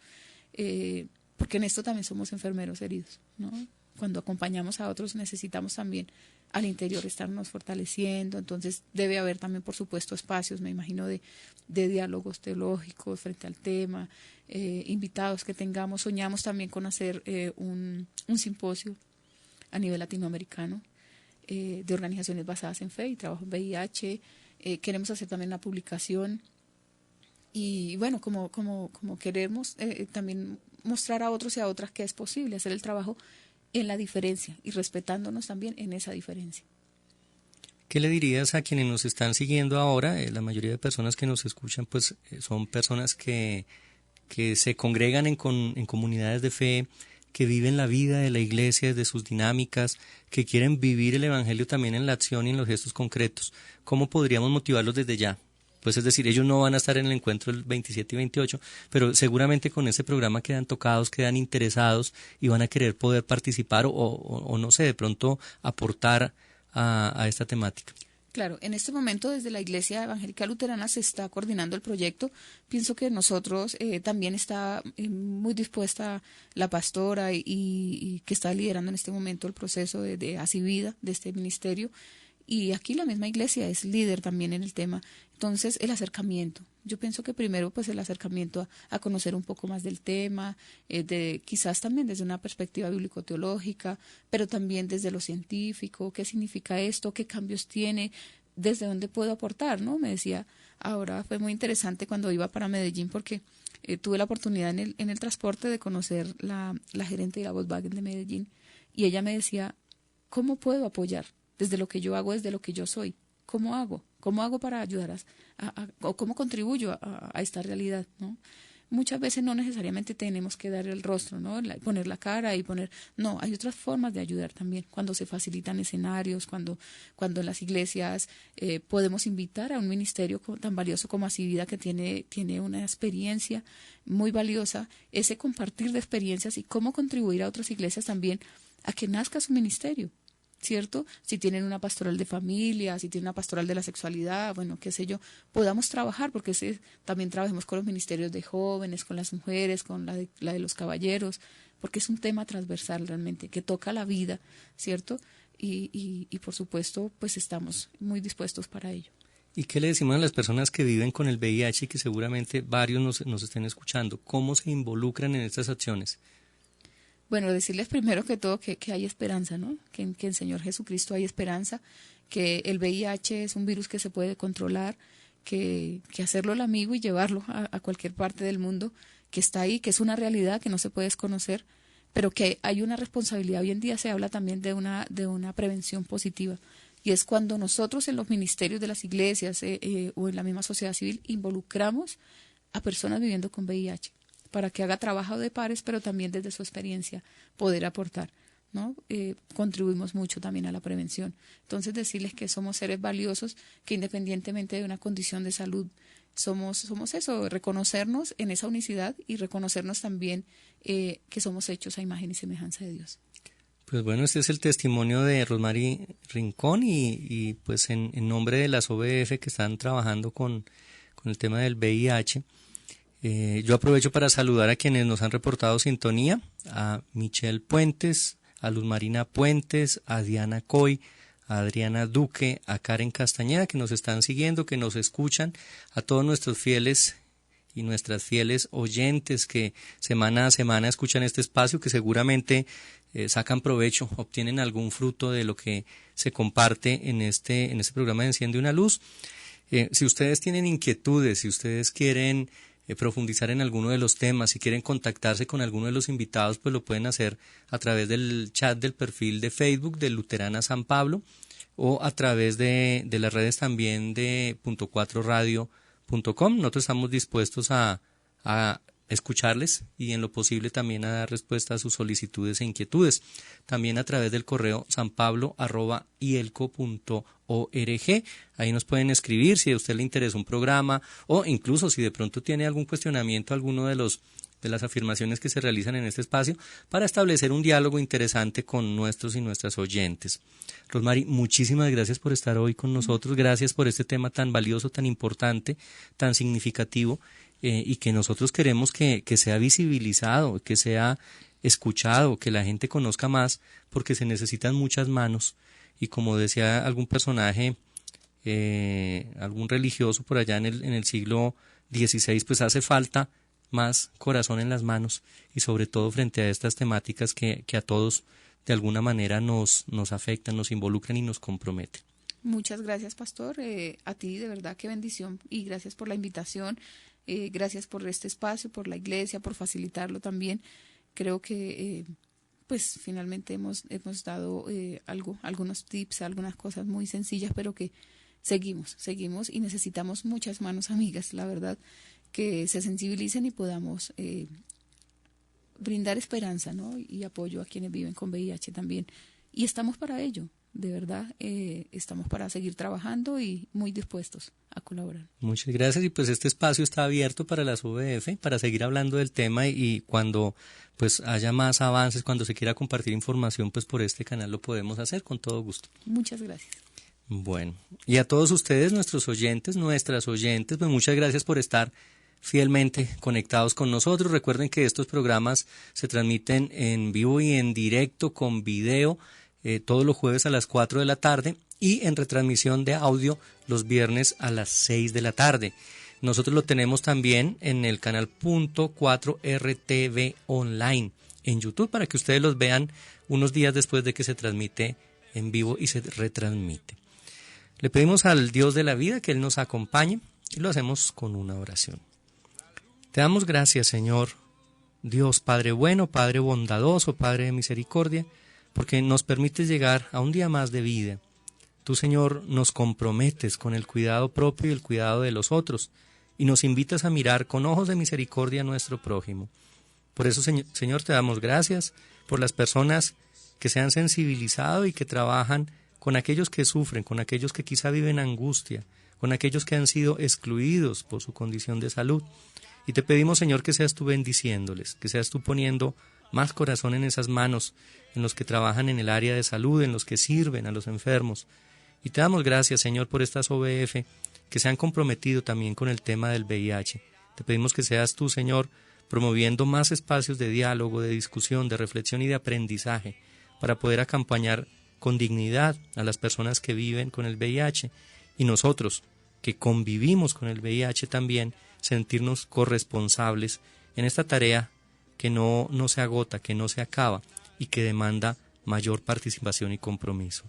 porque en esto también somos enfermeros heridos, ¿no? Cuando acompañamos a otros necesitamos también al interior estarnos fortaleciendo, entonces debe haber también, por supuesto, espacios, me imagino, de diálogos teológicos frente al tema, invitados que tengamos. Soñamos también con hacer un simposio a nivel latinoamericano de organizaciones basadas en fe y trabajo en VIH. Queremos hacer también una publicación y bueno, como queremos también mostrar a otros y a otras que es posible hacer el trabajo en la diferencia y respetándonos también en esa diferencia. ¿Qué le dirías a quienes nos están siguiendo ahora? La mayoría de personas que nos escuchan pues son personas que se congregan en comunidades de fe, que viven la vida de la iglesia desde sus dinámicas, que quieren vivir el evangelio también en la acción y en los gestos concretos. ¿Cómo podríamos motivarlos desde ya? Pues es decir, ellos no van a estar en el encuentro el 27 y 28, pero seguramente con este programa quedan tocados, quedan interesados y van a querer poder participar o no sé, de pronto aportar a esta temática. Claro, en este momento desde la Iglesia Evangélica Luterana se está coordinando el proyecto. Pienso que nosotros también está muy dispuesta la pastora y que está liderando en este momento el proceso de Asivida, de este ministerio. Y aquí la misma iglesia es líder también en el tema. Entonces, el acercamiento. Yo pienso que primero, pues, el acercamiento a conocer un poco más del tema, quizás también desde una perspectiva bíblico-teológica, pero también desde lo científico, qué significa esto, qué cambios tiene, desde dónde puedo aportar, ¿no? Me decía, ahora fue muy interesante cuando iba para Medellín porque tuve la oportunidad en el transporte de conocer la gerente de la Volkswagen de Medellín y ella me decía, ¿cómo puedo apoyar? Desde lo que yo hago, desde lo que yo soy. ¿Cómo hago? ¿Cómo hago para ayudar o cómo contribuyo a esta realidad, ¿no? Muchas veces no necesariamente tenemos que dar el rostro, ¿no? Poner la cara y poner... No, hay otras formas de ayudar también. Cuando se facilitan escenarios, cuando en las iglesias podemos invitar a un ministerio tan valioso como Asivida, que tiene una experiencia muy valiosa, ese compartir de experiencias y cómo contribuir a otras iglesias también a que nazca su ministerio, ¿cierto? Si tienen una pastoral de familia, si tienen una pastoral de la sexualidad, bueno, qué sé yo, podamos trabajar, porque también trabajemos con los ministerios de jóvenes, con las mujeres, con la de los caballeros, porque es un tema transversal realmente, que toca la vida, ¿cierto? Y por supuesto, pues estamos muy dispuestos para ello. ¿Y qué le decimos a las personas que viven con el VIH y que seguramente varios nos estén escuchando? ¿Cómo se involucran en estas acciones? Bueno, decirles primero que todo que hay esperanza, ¿no? Que en el Señor Jesucristo hay esperanza, que el VIH es un virus que se puede controlar, que hacerlo el amigo y llevarlo a cualquier parte del mundo, que está ahí, que es una realidad que no se puede desconocer, pero que hay una responsabilidad. Hoy en día se habla también de una prevención positiva, y es cuando nosotros en los ministerios de las iglesias o en la misma sociedad civil involucramos a personas viviendo con VIH, para que haga trabajo de pares, pero también desde su experiencia poder aportar, ¿no? Contribuimos mucho también a la prevención. Entonces, decirles que somos seres valiosos, que independientemente de una condición de salud, somos eso, reconocernos en esa unicidad y reconocernos también que somos hechos a imagen y semejanza de Dios. Pues bueno, este es el testimonio de Rosmary Rincón y pues en nombre de las OBF que están trabajando con el tema del VIH, yo aprovecho para saludar a quienes nos han reportado sintonía, a Michelle Puentes, a Luz Marina Puentes, a Diana Coy, a Adriana Duque, a Karen Castañeda, que nos están siguiendo, que nos escuchan, a todos nuestros fieles y nuestras fieles oyentes que semana a semana escuchan este espacio, que seguramente sacan provecho, obtienen algún fruto de lo que se comparte en este programa de Enciende una Luz. Si ustedes tienen inquietudes, si ustedes quieren profundizar en alguno de los temas, si quieren contactarse con alguno de los invitados, pues lo pueden hacer a través del chat del perfil de Facebook de Luterana San Pablo o a través de las redes también de .4radio.com. Nosotros estamos dispuestos a escucharles y en lo posible también a dar respuesta a sus solicitudes e inquietudes. También a través del correo sanpablo@ielco.org. Ahí nos pueden escribir si a usted le interesa un programa o incluso si de pronto tiene algún cuestionamiento a alguno de las afirmaciones que se realizan en este espacio para establecer un diálogo interesante con nuestros y nuestras oyentes. Rosmary, muchísimas gracias por estar hoy con nosotros, gracias por este tema tan valioso, tan importante, tan significativo y que nosotros queremos que sea visibilizado, que sea escuchado, que la gente conozca más, porque se necesitan muchas manos y como decía algún personaje, algún religioso por allá en el siglo XVI, pues hace falta más corazón en las manos y sobre todo frente a estas temáticas que a todos de alguna manera nos afectan, nos involucran y nos comprometen. Muchas gracias, pastor. A ti, de verdad, qué bendición y gracias por la invitación. Gracias por este espacio, por la iglesia, por facilitarlo también. Creo que, pues, finalmente hemos dado algunos tips, algunas cosas muy sencillas, pero que seguimos y necesitamos muchas manos amigas, la verdad, que se sensibilicen y podamos brindar esperanza, ¿no? Y apoyo a quienes viven con VIH también. Y estamos para ello, de verdad, estamos para seguir trabajando y muy dispuestos a colaborar. Muchas gracias y pues este espacio está abierto para las OVF, para seguir hablando del tema y cuando pues haya más avances, cuando se quiera compartir información, pues por este canal lo podemos hacer con todo gusto. Muchas gracias. Bueno, y a todos ustedes, nuestros oyentes, nuestras oyentes, pues muchas gracias por estar fielmente conectados con nosotros. Recuerden que estos programas se transmiten en vivo y en directo con video todos los jueves a las 4 de la tarde y en retransmisión de audio los viernes a las 6 de la tarde. Nosotros lo tenemos también en el canal .4 RTV Online en YouTube para que ustedes los vean unos días después de que se transmite en vivo y se retransmite. Le pedimos al Dios de la vida que Él nos acompañe y lo hacemos con una oración. Te damos gracias, Señor, Dios, Padre bueno, Padre bondadoso, Padre de misericordia, porque nos permites llegar a un día más de vida. Tú, Señor, nos comprometes con el cuidado propio y el cuidado de los otros, y nos invitas a mirar con ojos de misericordia a nuestro prójimo. Por eso, Señor, te damos gracias por las personas que se han sensibilizado y que trabajan con aquellos que sufren, con aquellos que quizá viven angustia, con aquellos que han sido excluidos por su condición de salud. Y te pedimos, Señor, que seas tú bendiciéndoles, que seas tú poniendo más corazón en esas manos, en los que trabajan en el área de salud, en los que sirven a los enfermos. Y te damos gracias, Señor, por estas OVF que se han comprometido también con el tema del VIH. Te pedimos que seas tú, Señor, promoviendo más espacios de diálogo, de discusión, de reflexión y de aprendizaje para poder acompañar con dignidad a las personas que viven con el VIH y nosotros, que convivimos con el VIH también, sentirnos corresponsables en esta tarea que no se agota, que no se acaba y que demanda mayor participación y compromiso.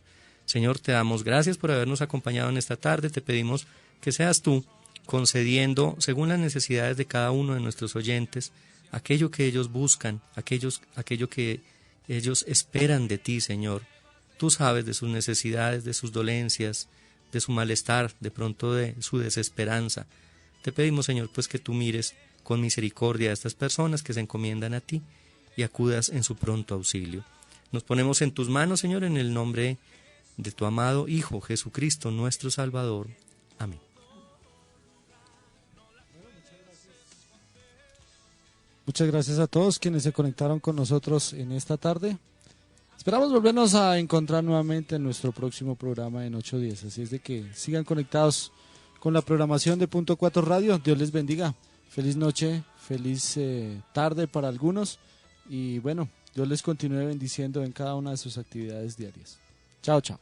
Señor, te damos gracias por habernos acompañado en esta tarde. Te pedimos que seas tú concediendo, según las necesidades de cada uno de nuestros oyentes, aquello que ellos buscan, aquello que ellos esperan de ti, Señor. Tú sabes de sus necesidades, de sus dolencias, de su malestar, de pronto de su desesperanza. Te pedimos, Señor, pues que tú mires con misericordia a estas personas que se encomiendan a ti y acudas en su pronto auxilio. Nos ponemos en tus manos, Señor, en el nombre de tu amado Hijo, Jesucristo, nuestro Salvador. Amén. Muchas gracias a todos quienes se conectaron con nosotros en esta tarde. Esperamos volvernos a encontrar nuevamente en nuestro próximo programa en 8 días. Así es de que sigan conectados con la programación de Punto 4 Radio. Dios les bendiga. Feliz noche, feliz tarde para algunos. Y bueno, Dios les continúe bendiciendo en cada una de sus actividades diarias. Chao, chao.